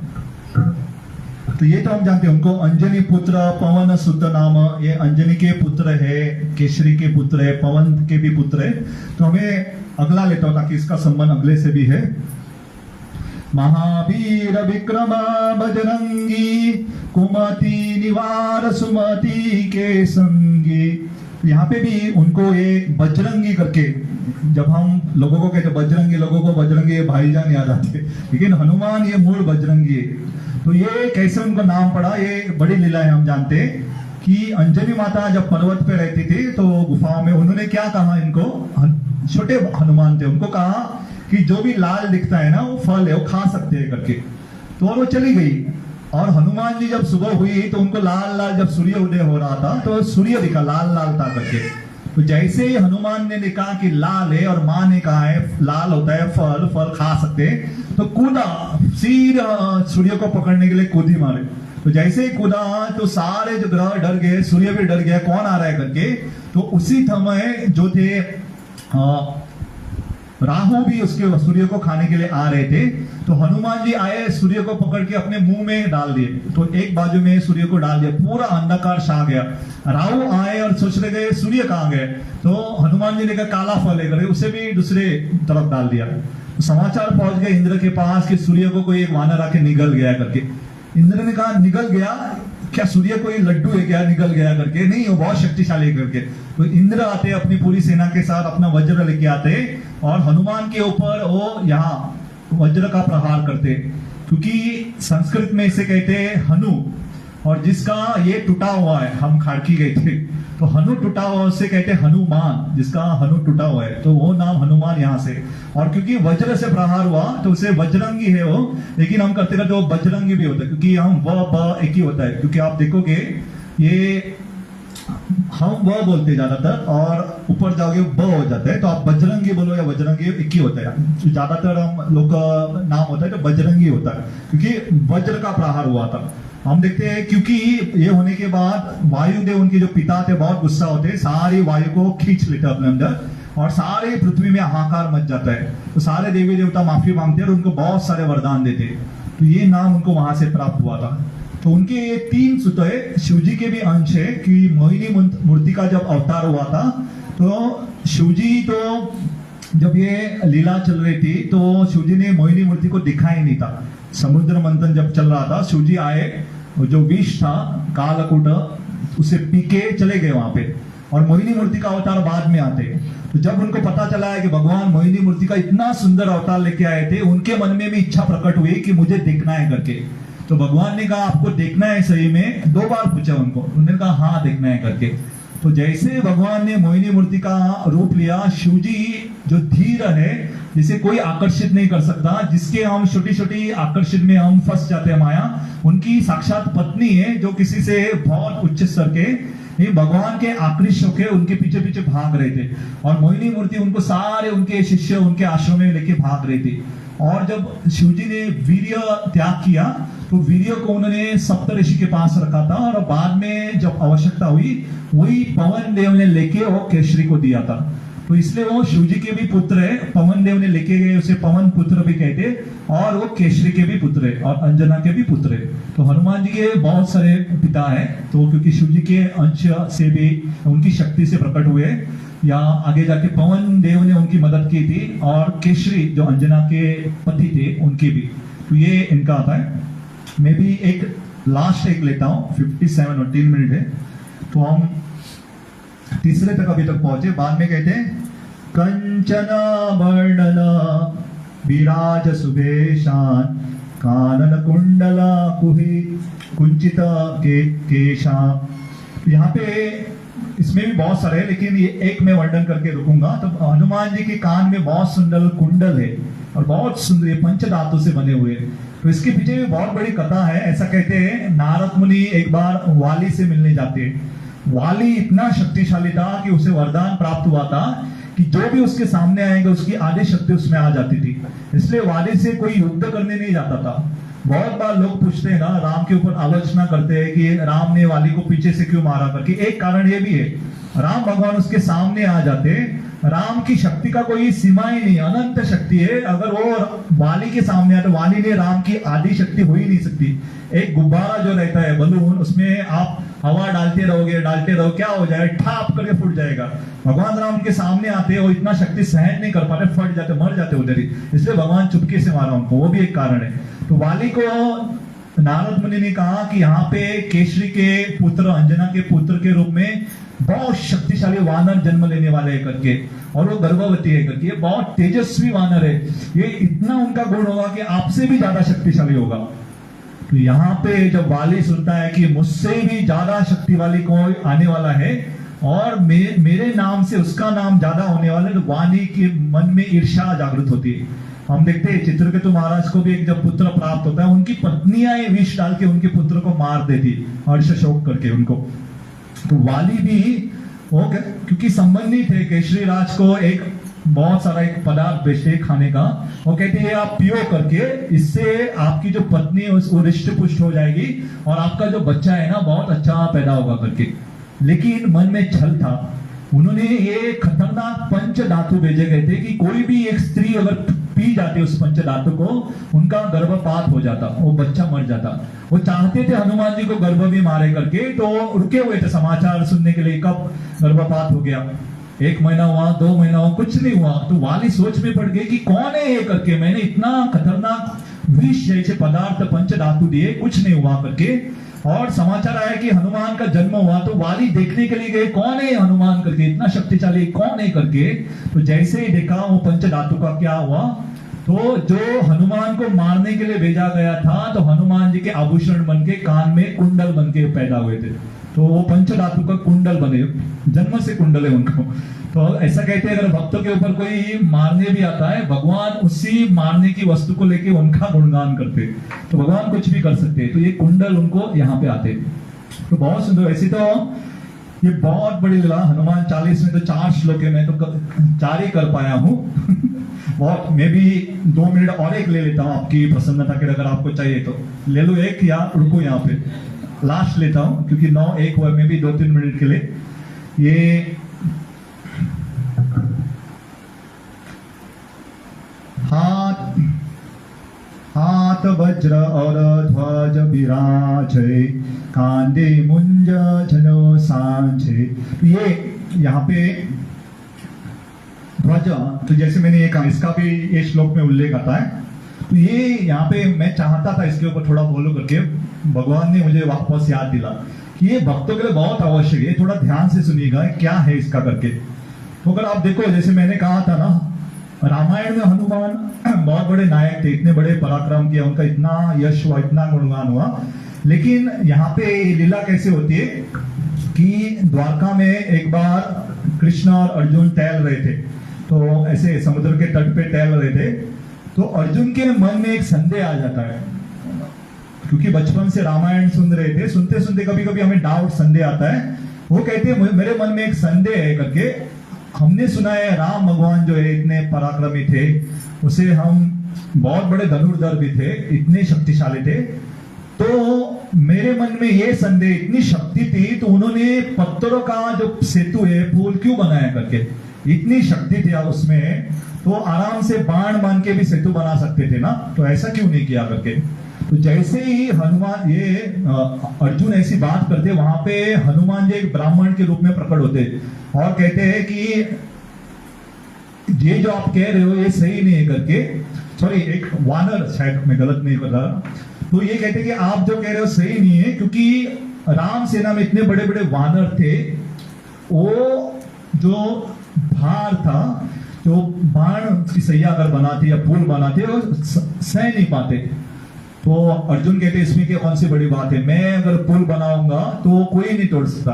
तो ये तो हम जानते हैं उनको अंजनी पुत्र पवन सुत नाम, ये अंजनी के पुत्र है, केसरी के पुत्र है, पवन के भी पुत्र है। तो हमें अगला लेता हूं ताकि इसका संबंध अगले से भी है। महावीर विक्रमा बजरंगी कुमति निवार सुमति के संगी। यहाँ पे भी उनको एक बजरंगी करके, जब हम लोगों को कहते बजरंगी, लोगों को बजरंगी भाईजान याद आते, लेकिन हनुमान ये मूल बजरंगी है। तो ये कैसे उनको नाम पड़ा, ये बड़ी लीला है। हम जानते हैं कि अंजनी माता जब पर्वत पे रहती थी तो गुफाओं में उन्होंने क्या कहा, इनको छोटे हनुमान थे, उनको कहा कि जो भी लाल दिखता है ना वो फल है, वो खा सकते हैं करके। तो वो चली गई, और हनुमान जी जब सुबह हुई तो उनको लाल लाल, जब सूर्य उदय हो रहा था तो सूर्य दिखा लाल लाल था करके। तो जैसे ही हनुमान ने कहा कि लाल है और माँ ने कहा है लाल होता है फल, फल खा सकते हैं, तो कूदा, सीधा सूर्य को पकड़ने के लिए कूदी मारे। तो जैसे ही कूदा तो सारे जो ग्रह डर गए, सूर्य भी डर गया कौन आ रहा है करके। तो उसी समय जो थे राहु भी उसके सूर्य को खाने के लिए आ रहे थे। तो हनुमान जी आए, सूर्य को पकड़ के अपने मुंह में डाल दिए, तो एक बाजू में सूर्य को डाल दिया, पूरा अंधकार छा गया। राहु आए और सोच रहे गए सूर्य कहाँ गए, तो हनुमान जी ने कहा काला फल है करके उसे भी दूसरे तरफ डाल दिया। तो समाचार पहुंच गए इंद्र के पास कि सूर्य को कोई एक वानर आके निगल गया करके। इंद्र ने कहा निगल गया क्या, सूर्य कोई लड्डू है क्या निगल गया करके? नहीं, वो बहुत शक्तिशाली करके। तो इंद्र आते अपनी पूरी सेना के साथ, अपना वज्र लेके आते और हनुमान के ऊपर वो यहाँ वज्र का प्रहार करते, क्योंकि संस्कृत में इसे कहते हैं हनु, और जिसका ये टूटा हुआ है, हम खाड़की गए थे तो हनु टूटा हुआ उससे कहते हैं हनुमान, जिसका हनु टूटा हुआ है, तो वो नाम हनुमान यहाँ से। और क्योंकि वज्र से प्रहार हुआ तो उसे वज्रंगी है वो, लेकिन हम करते करते वो बजरंगी भी होता है, क्योंकि हम व ब एक ही होता है। क्योंकि आप देखोगे ये हम व बोलते हैं ज्यादातर, और ऊपर जाओगे ब हो जाता है, तो आप बजरंगी बोलो या बजरंगी एक ही होता है। ज्यादातर हम लोग का नाम होता है तो बजरंगी होता है, क्योंकि वज्र का प्रहार हुआ था। हम देखते हैं क्योंकि ये होने के बाद वायुदेव उनके जो पिता थे बहुत गुस्सा होते, सारी वायु को खींच लेते अपने अंदर और सारे पृथ्वी में हाहाकार मच जाता है। तो सारे देवी देवता माफी मांगते हैं और उनको बहुत सारे वरदान देते। तो ये नाम उनको वहां से प्राप्त हुआ था। तो उनके ये 3 सुत है, शिव जी के भी अंश है कि मोहिनी मूर्ति का जब अवतार हुआ था तो शिव जी तो जब ये लीला चल रही थी तो शिव जी ने मोहिनी मूर्ति को दिखा ही नहीं था। समुद्र मंथन जब चल रहा था, शिव जी आए, जो विष था कालकूट उसे पी के चले गए वहां पे, और मोहिनी मूर्ति का अवतार बाद में आते। तो जब उनको पता चला है कि भगवान मोहिनी मूर्ति का इतना सुंदर अवतार लेके आए थे, उनके मन में भी इच्छा प्रकट हुई कि मुझे देखना है करके। तो भगवान ने कहा आपको देखना है सही में? 2 बार पूछा उनको, उन्होंने कहा हाँ देखना है करके। तो जैसे भगवान ने मोहिनी मूर्ति का रूप लिया, शिव जी जो धीर है, जिसे कोई आकर्षित नहीं कर सकता, जिसके हम छोटी छोटी आकर्षित में हम फंस जाते हैं माया, उनकी साक्षात पत्नी है जो किसी से बहुत उच्च स्तर के भगवान के आकृष्ट होके उनके पीछे पीछे भाग रहे थे, और मोहिनी मूर्ति उनको सारे उनके शिष्य उनके आश्रम में लेके भाग रहे थे। और जब शिव जी ने वीर्य त्याग किया तो वीर्य को उन्होंने सप्त ऋषि के पास रखा था, और बाद में जब आवश्यकता हुई वही पवन देव ने लेके वो केसरी को दिया था। तो इसलिए वो शिव जी के भी पुत्र है, पवन देव ने लेके गए, उसे पवन पुत्र भी कहते, और वो केसरी के भी पुत्र है और अंजना के भी पुत्र है। तो हनुमान जी के बहुत सारे पिता है, तो क्योंकि शिव जी के अंश से भी उनकी शक्ति से प्रकट हुए, या आगे जाके पवन देव ने उनकी मदद की थी, और केसरी जो अंजना के पति थे उनकी भी। तो ये इनका आता है। मैं भी एक लास्ट एक लेता हूँ, 57 और 3 मिनट है, तो हम तीसरे तक अभी तक पहुंचे। बाद में कहते हैं कंचना वर्णन विराज सुभेशान कानन कुंडला कुही कुंचित केशा। यहाँ पे इसमें भी बहुत सारे हैं, लेकिन ये एक मैं वर्णन करके रुकूंगा। तो हनुमान जी के कान में बहुत सुंदर कुंडल है और बहुत सुंदर पंच धातु से बने हुए। तो इसके पीछे भी बहुत बड़ी कथा है। ऐसा कहते हैं नारद मुनि एक बार वाली से मिलने जाते हैं। वाली इतना शक्तिशाली था कि उसे वरदान प्राप्त हुआ था कि जो भी उसके सामने आएंगे उसकी आधी शक्ति उसमें आ जाती थी। इसलिए वाली से कोई युद्ध करने नहीं जाता था। बहुत बार लोग पूछते हैं ना, राम के ऊपर आलोचना करते हैं कि राम ने वाली को पीछे से क्यों मारा करके। एक कारण ये भी है, राम भगवान उसके सामने आ जाते, राम की शक्ति का कोई सीमा ही नहीं, अनंत शक्ति है। अगर वो वाली के सामने आए तो वाली ने राम की आधी शक्ति हो ही नहीं सकती। एक गुब्बारा जो रहता है बलून, उसमें आप हवा डालते रहो, क्या हो जाएगा, ठाप करके फूट जाएगा। भगवान राम के सामने आते वो इतना शक्ति सहन नहीं कर पाते, फट जाते, मर जाते उधर ही। इसलिए भगवान चुपके से मारा उनको, वो भी एक कारण है। तो वाली को नारद मुनि ने कहा कि यहाँ पे केसरी के पुत्र, अंजना के पुत्र के रूप में बहुत शक्तिशाली वानर जन्म लेने वाले है करके, और वो गर्भवती है करके, बहुत तेजस्वी वानर है, ये इतना उनका गुण होगा कि आपसे भी ज्यादा शक्तिशाली होगा। तो यहाँ पे जब वाली सुनता है कि मुझसे भी ज्यादा शक्ति वाली कोई आने वाला है और मेरे नाम से उसका नाम ज्यादा होने वाला है, तो वाली के मन में ईर्ष्या जागृत होती है। हम देखते हैं चित्रकेतु महाराज को भी एक जब पुत्र प्राप्त होता है, उनकी पत्नियां विष डाल के उनके पुत्र को मार देती, हर्ष शोक करके उनको। तो वाली भी वो क्योंकि संबंधित है केसरी राज को एक बहुत सारा एक पदार्थ बेचते खाने का, वो कहते हैं आप पियो करके, इससे आपकी जो पत्नी है वो रिष्ट पुष्ट हो जाएगी और आपका जो बच्चा है ना बहुत अच्छा पैदा होगा करके। लेकिन मन में छल था, उन्होंने ये खतरनाक पंच धातु भेजे गए थे कि कोई भी एक स्त्री अगर पी जाती उस पंच धातु को, उनका गर्भपात हो जाता, वो बच्चा मर जाता। वो चाहते थे हनुमान जी को गर्भ भी मारे करके, तो रुके हुए थे समाचार सुनने के लिए कब गर्भपात हो गया। 1 महीना हुआ, 2 महीना हुआ, कुछ नहीं हुआ। तो वाली सोच में पड़ गए कि कौन है ये करके, मैंने इतना खतरनाक विष जैसे पदार्थ पंच धातु दिए, कुछ नहीं हुआ करके। और समाचार आया कि हनुमान का जन्म हुआ, तो वाली देखने के लिए गए कौन है हनुमान करके, इतना शक्तिशाली कौन है करके। तो जैसे ही देखा वो पंच धातु का क्या हुआ, तो जो हनुमान को मारने के लिए भेजा गया था, तो हनुमान जी के आभूषण बन के कान में कुंडल बन के पैदा हुए थे। तो वो पंच धातु का कुंडल बने, जन्म से कुंडल है उनको। तो ऐसा कहते हैं अगर भक्तों के ऊपर कोई मारने भी आता है, भगवान उसी मारने की वस्तु को लेके उनका गुणगान करते, तो भगवान कुछ भी कर सकते हैं। तो ये कुंडल उनको यहाँ पे आते। तो बहुत सुंदर। ऐसे तो ये बहुत बड़ी लीला। हनुमान 40 में तो 4 श्लोक है, मैं तो 4 ही कर पाया हूँ। बहुत, मे भी 2 मिनट और एक ले लेता हूँ आपकी प्रसन्नता के लिए, अगर आपको चाहिए तो ले लो एक, या रुको यहाँ पे लास्ट लेता हूँ, क्योंकि 9-1 हुआ, मे भी 2-3 मिनट के लिए। ये हाथ वज्र और ध्वज विराजे, कांधे मुंज जनो सांझे। तो ये यहाँ पे ध्वज, तो जैसे मैंने ये कहा, इसका भी ये श्लोक में उल्लेख आता है। तो ये यहाँ पे मैं चाहता था इसके ऊपर थोड़ा बोलो करके, भगवान ने मुझे वापस याद दिला कि ये भक्तों के लिए बहुत आवश्यक है। थोड़ा ध्यान से सुनिएगा क्या है इसका करके। तो अगर आप देखो, जैसे मैंने कहा था ना, रामायण में हनुमान बहुत बड़े नायक थे, इतने बड़े पराक्रम किया, उनका इतना यश हुआ, इतना गुणगान हुआ। लेकिन यहाँ पे लीला कैसे होती है कि द्वारका में एक बार कृष्ण और अर्जुन टहल रहे थे, तो ऐसे समुद्र के तट पे टहल रहे थे। तो अर्जुन के मन में एक संदेह आ जाता है, क्योंकि बचपन से रामायण सुन रहे थे, सुनते सुनते कभी कभी हमें डाउट, संदेह आता है। वो कहते हैं मेरे मन में एक संदेह है करके, हमने सुना है राम भगवान जो है इतने पराक्रमी थे, उसे हम बहुत बड़े धनुर्धर भी थे, इतने शक्तिशाली थे। तो मेरे मन में ये संदेह, इतनी शक्ति थी तो उन्होंने पत्थरों का जो सेतु है, पुल क्यों बनाया करके, इतनी शक्ति थी उसमें, तो आराम से बाण मान के भी सेतु बना सकते थे ना, तो ऐसा क्यों नहीं किया करके। तो जैसे ही हनुमान ये अर्जुन ऐसी बात करते, वहां पे हनुमान जी एक ब्राह्मण के रूप में प्रकट होते और कहते हैं कि ये जो आप कह रहे हो ये सही नहीं है करके। सॉरी, एक वानर, शायद मैं गलत नहीं कर रहा। तो ये कहते कि आप जो कह रहे हो सही नहीं है, क्योंकि राम सेना में इतने बड़े बड़े वानर थे, वो जो भार था, जो बाण की सैया अगर बनाते या पुल बनाते, वो सह नहीं पाते। तो अर्जुन कहते इसमें क्या कौन सी बड़ी बात है, मैं अगर पुल बनाऊंगा तो कोई नहीं तोड़ सकता।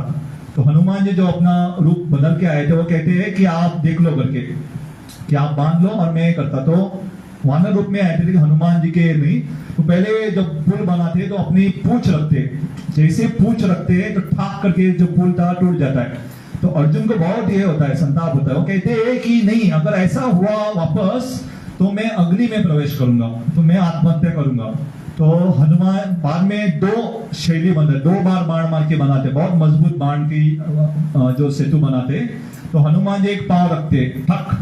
तो हनुमान जी जो अपना रूप बदल के आए थे, वो कहते हैं कि आप देख लो करके, कि आप बांध लो और मैं करता। तो वानर रूप में आए थे कि हनुमान जी के नहीं। तो पहले जब पुल बनाते तो अपनी पूंछ रखते, जैसे पूंछ रखते तो ठाक करके जो पुल था टूट जाता है। तो अर्जुन को बहुत ये होता है, संताप होता है। वो कहते हैं कि नहीं, अगर ऐसा हुआ वापस तो मैं अग्नि में प्रवेश करूंगा, तो मैं आत्महत्या करूंगा। तो हनुमान बाद में 2 शैली बनाते, 2 बार बाण मार के बनाते, बहुत मजबूत बाण की जो सेतु बनाते। तो हनुमान जी एक पांव रखते, ठक,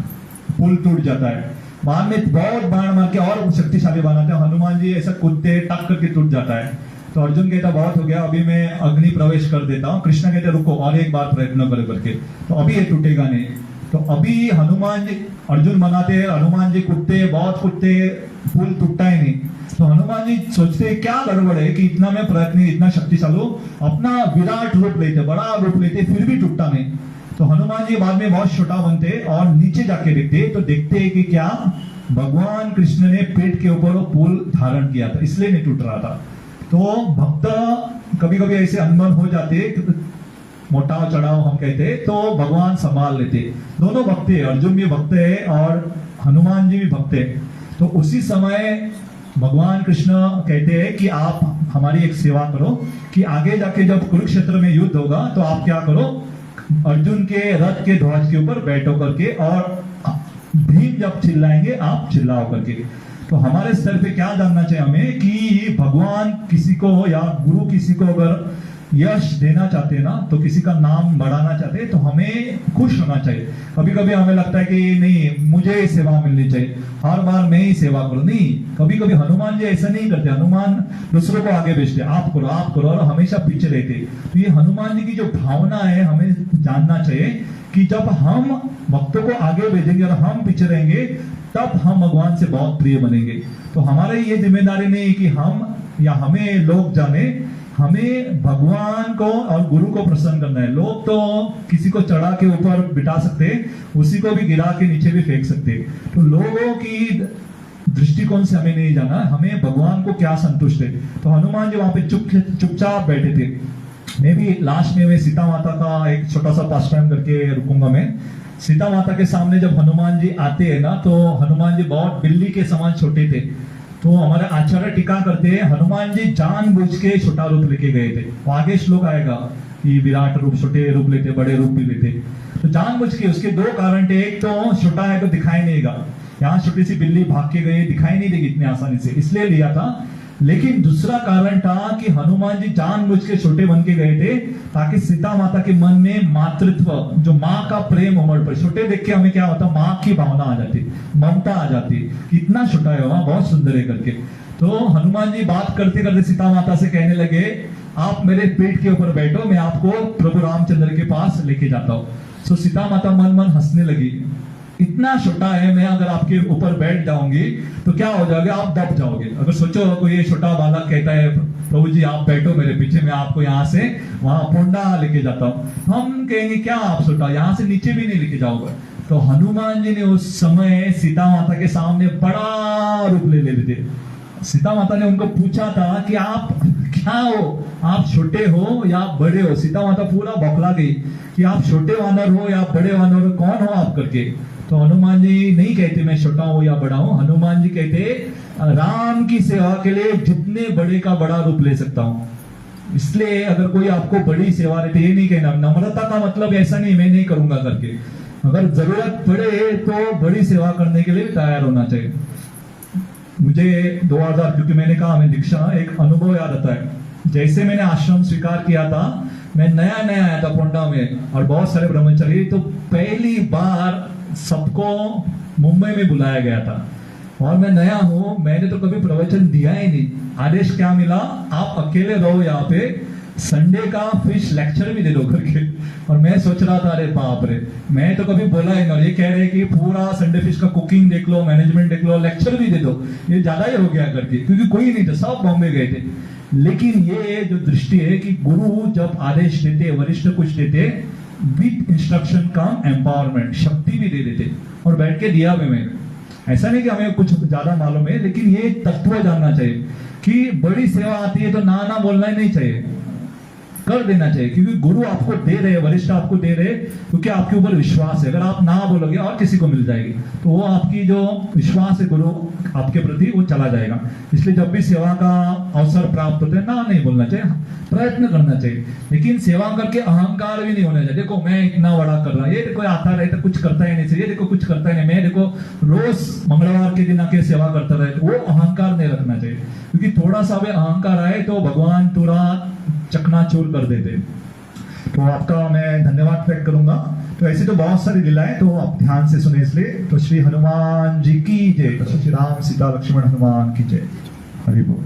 पुल टूट जाता है। बाद में बहुत बाण मार के और शक्तिशाली बनाते, हनुमान जी ऐसा कूदते, टक करके टूट जाता है। तो अर्जुन कहता बहुत हो गया, अभी मैं अग्नि प्रवेश कर देता हूँ। कृष्ण कहते रुको और एक बार प्रयत्न करो करके, तो अभी ये टूटेगा नहीं। तो अभी हनुमान जी, अर्जुन बनाते, हनुमान जी कूदते, बहुत कूदते, पुल टूटता ही नहीं। तो हनुमान जी सोचते क्या गड़बड़ है कि इतना मैं प्रयत्न, इतना शक्तिशाली, अपना विराट रूप लेते, बड़ा रूप लेते, फिर भी टूटता नहीं। तो हनुमान जी बाद में बहुत छोटा बनते और नीचे जाके देखते, तो देखते हैं कि क्या भगवान कृष्ण ने पेट के ऊपर वो पुल धारण किया था, इसलिए नहीं टूट रहा था। तो भक्त कभी कभी ऐसे अनबन हो जाते, मोटाव चढ़ाव हम कहते, तो भगवान संभाल लेते। दोनों भक्त है, अर्जुन भी भक्त है और हनुमान जी भी भक्त है। तो उसी समय भगवान कृष्ण कहते हैं कि आप हमारी एक सेवा करो, कि आगे जाके जब कुरुक्षेत्र में युद्ध होगा तो आप क्या करो, अर्जुन के रथ के ध्वज के ऊपर बैठो करके, और भीम जब चिल्लाएंगे आप चिल्लाओ करके। तो हमारे स्तर पे क्या जानना चाहिए हमें कि भगवान किसी को या गुरु किसी को अगर यश देना चाहते हैं ना, तो किसी का नाम बढ़ाना चाहते हैं, तो हमें खुश होना चाहिए। कभी कभी हमें लगता है कि नहीं मुझे सेवा मिलनी चाहिए, हर बार मैं ही सेवा करूं, नहीं। कभी कभी हनुमान जी ऐसा नहीं करते, हनुमान दूसरों को आगे भेजते, आप करो, और हमेशा पीछे रहते। तो ये हनुमान जी की जो भावना है, हमें जानना चाहिए कि जब हम भक्तों को आगे भेजेंगे और हम पीछे रहेंगे, तब हम भगवान से बहुत प्रिय बनेंगे। तो हमारी ये जिम्मेदारी नहीं कि हम या हमें लोग जाने, हमें भगवान को और गुरु को प्रसन्न करना है। लोग तो किसी को चढ़ा के ऊपर बिठा सकते, उसी को भी गिरा के नीचे भी फेंक सकते। तो लोगों की दृष्टिकोण से हमें नहीं जाना, हमें भगवान को क्या संतुष्ट है। तो हनुमान जी वहां पे चुपचाप बैठे थे। मैं भी लास्ट में सीता माता का एक छोटा सा पास टाइम करके रुकूंगा मैं। सीता माता के सामने जब हनुमान जी आते हैं ना, तो हनुमान जी बहुत बिल्ली के समान छोटे थे। तो हमारे आचार्य टीका करते हैं, हनुमान जी जानबूझ के छोटा रूप लेके गए थे। वो आगे श्लोक आएगा कि विराट रूप, छोटे रूप लेते, बड़े रूप भी लेते। तो जानबूझ के उसके दो कारण थे, एक तो छोटा है तो दिखाई नहीं देगा, यहाँ छोटी सी बिल्ली भाग के गई, दिखाई नहीं देगी इतनी आसानी से, इसलिए लिया था। लेकिन दूसरा कारण था कि हनुमान जी जानबूझ के छोटे बन के गए थे ताकि सीता माता के मन में मातृत्व, जो माँ का प्रेम उमड़ पड़े। छोटे देख के हमें क्या होता, माँ की भावना आ जाती, ममता आ जाती, कितना छोटा है वहां, बहुत सुंदर है करके। तो हनुमान जी बात करते करते सीता माता से कहने लगे, आप मेरे पेट के ऊपर बैठो, मैं आपको प्रभु रामचंद्र के पास लेके जाता हूँ। तो सीता माता मन मन हंसने लगी, इतना छोटा है, मैं अगर आपके ऊपर बैठ जाऊंगी तो क्या हो जाओगे, आप दब जाओगे। अगर सोचो कोई ये छोटा बालक कहता है, प्रभु जी आप बैठो मेरे पीछे, मैं आपको यहाँ से वहां पोंडा लेके जाता हूँ, हम कहेंगे क्या आप छोटा, यहाँ से नीचे भी नहीं लेके जाओगे। तो हनुमान जी ने उस समय सीता माता के सामने बड़ा रूप ले लेते थे। सीता माता ने उनको पूछा था कि आप क्या हो, आप छोटे हो या आप बड़े हो। सीता माता पूरा बौखला गई कि आप छोटे वानर हो या बड़े वानर हो, कौन हो आप करके। तो हनुमान जी नहीं कहते मैं छोटा हूं या बड़ा हूं, हनुमान जी कहते राम की सेवा के लिए जितने बड़े का बड़ा रूप ले सकता हूं। इसलिए अगर कोई आपको बड़ी सेवा देते, ये नहीं कहना, नम्रता का मतलब ऐसा नहीं मैं नहीं करूंगा करके, अगर जरूरत पड़े तो बड़ी सेवा करने के लिए तैयार होना चाहिए। मुझे 2000, क्योंकि मैंने कहा हमें दीक्षा, एक अनुभव याद आता है। जैसे मैंने आश्रम स्वीकार किया था, मैं नया नया आया था पोंडा में और बहुत सारे ब्रह्मचारी, तो पहली बार सबको मुंबई में बुलाया गया था और मैं नया हूं, मैंने तो कभी प्रवचन दिया ही नहीं। आदेश क्या मिला, आप अकेले रहो यहाँ पे, संडे का फिश लेक्चर भी दे दो करके। और मैं सोच रहा था अरे बाप रे, मैं तो कभी बोला ही नहीं, ये कह रहे कि पूरा संडे फिश का कुकिंग देख लो, मैनेजमेंट देख लो, लेक्चर भी दे दो, ये ज्यादा ही हो गया करके, क्योंकि कोई नहीं था, सब बॉम्बे गए थे। लेकिन ये जो दृष्टि है कि गुरु जब आदेश देते, वरिष्ठ कुछ देते, विद इंस्ट्रक्शन कम एम्पावरमेंट, शक्ति भी दे देते और बैठ के दिया भी मैंने। ऐसा नहीं कि हमें कुछ ज्यादा मालूम है, लेकिन ये तत्व जानना चाहिए कि बड़ी सेवा आती है तो ना बोलना ही नहीं चाहिए, कर देना चाहिए, क्योंकि गुरु आपको दे रहे, वरिष्ठ आपको दे रहे, क्योंकि आपके ऊपर विश्वास है। अगर आप ना बोलोगे और किसी को मिल जाएगी, तो वो आपकी जो विश्वास है गुरु आपके प्रति, वो चला जाएगा। इसलिए जब भी सेवा का अवसर प्राप्त होता है, ना नहीं बोलना चाहिए, प्रयत्न करना चाहिए, लेकिन सेवा करके अहंकार भी नहीं होना चाहिए। देखो मैं इतना बड़ा कर रहा हूँ, ये देखो आता रहता, कुछ करता ही नहीं चाहिए, देखो कुछ करता ही नहीं, मैं देखो रोज मंगलवार के दिन आके सेवा करता रहे, वो अहंकार नहीं रखना चाहिए, क्योंकि थोड़ा सा भी अहंकार आए तो भगवान पूरा चकनाचूर कर देते। तो आपका मैं धन्यवाद व्यक्त करूंगा। तो ऐसे तो बहुत सारी लीलाएं, तो आप ध्यान से सुने इसलिए। तो श्री हनुमान जी की जय, तो श्री राम सीता लक्ष्मण हनुमान की जय। हरि बोल।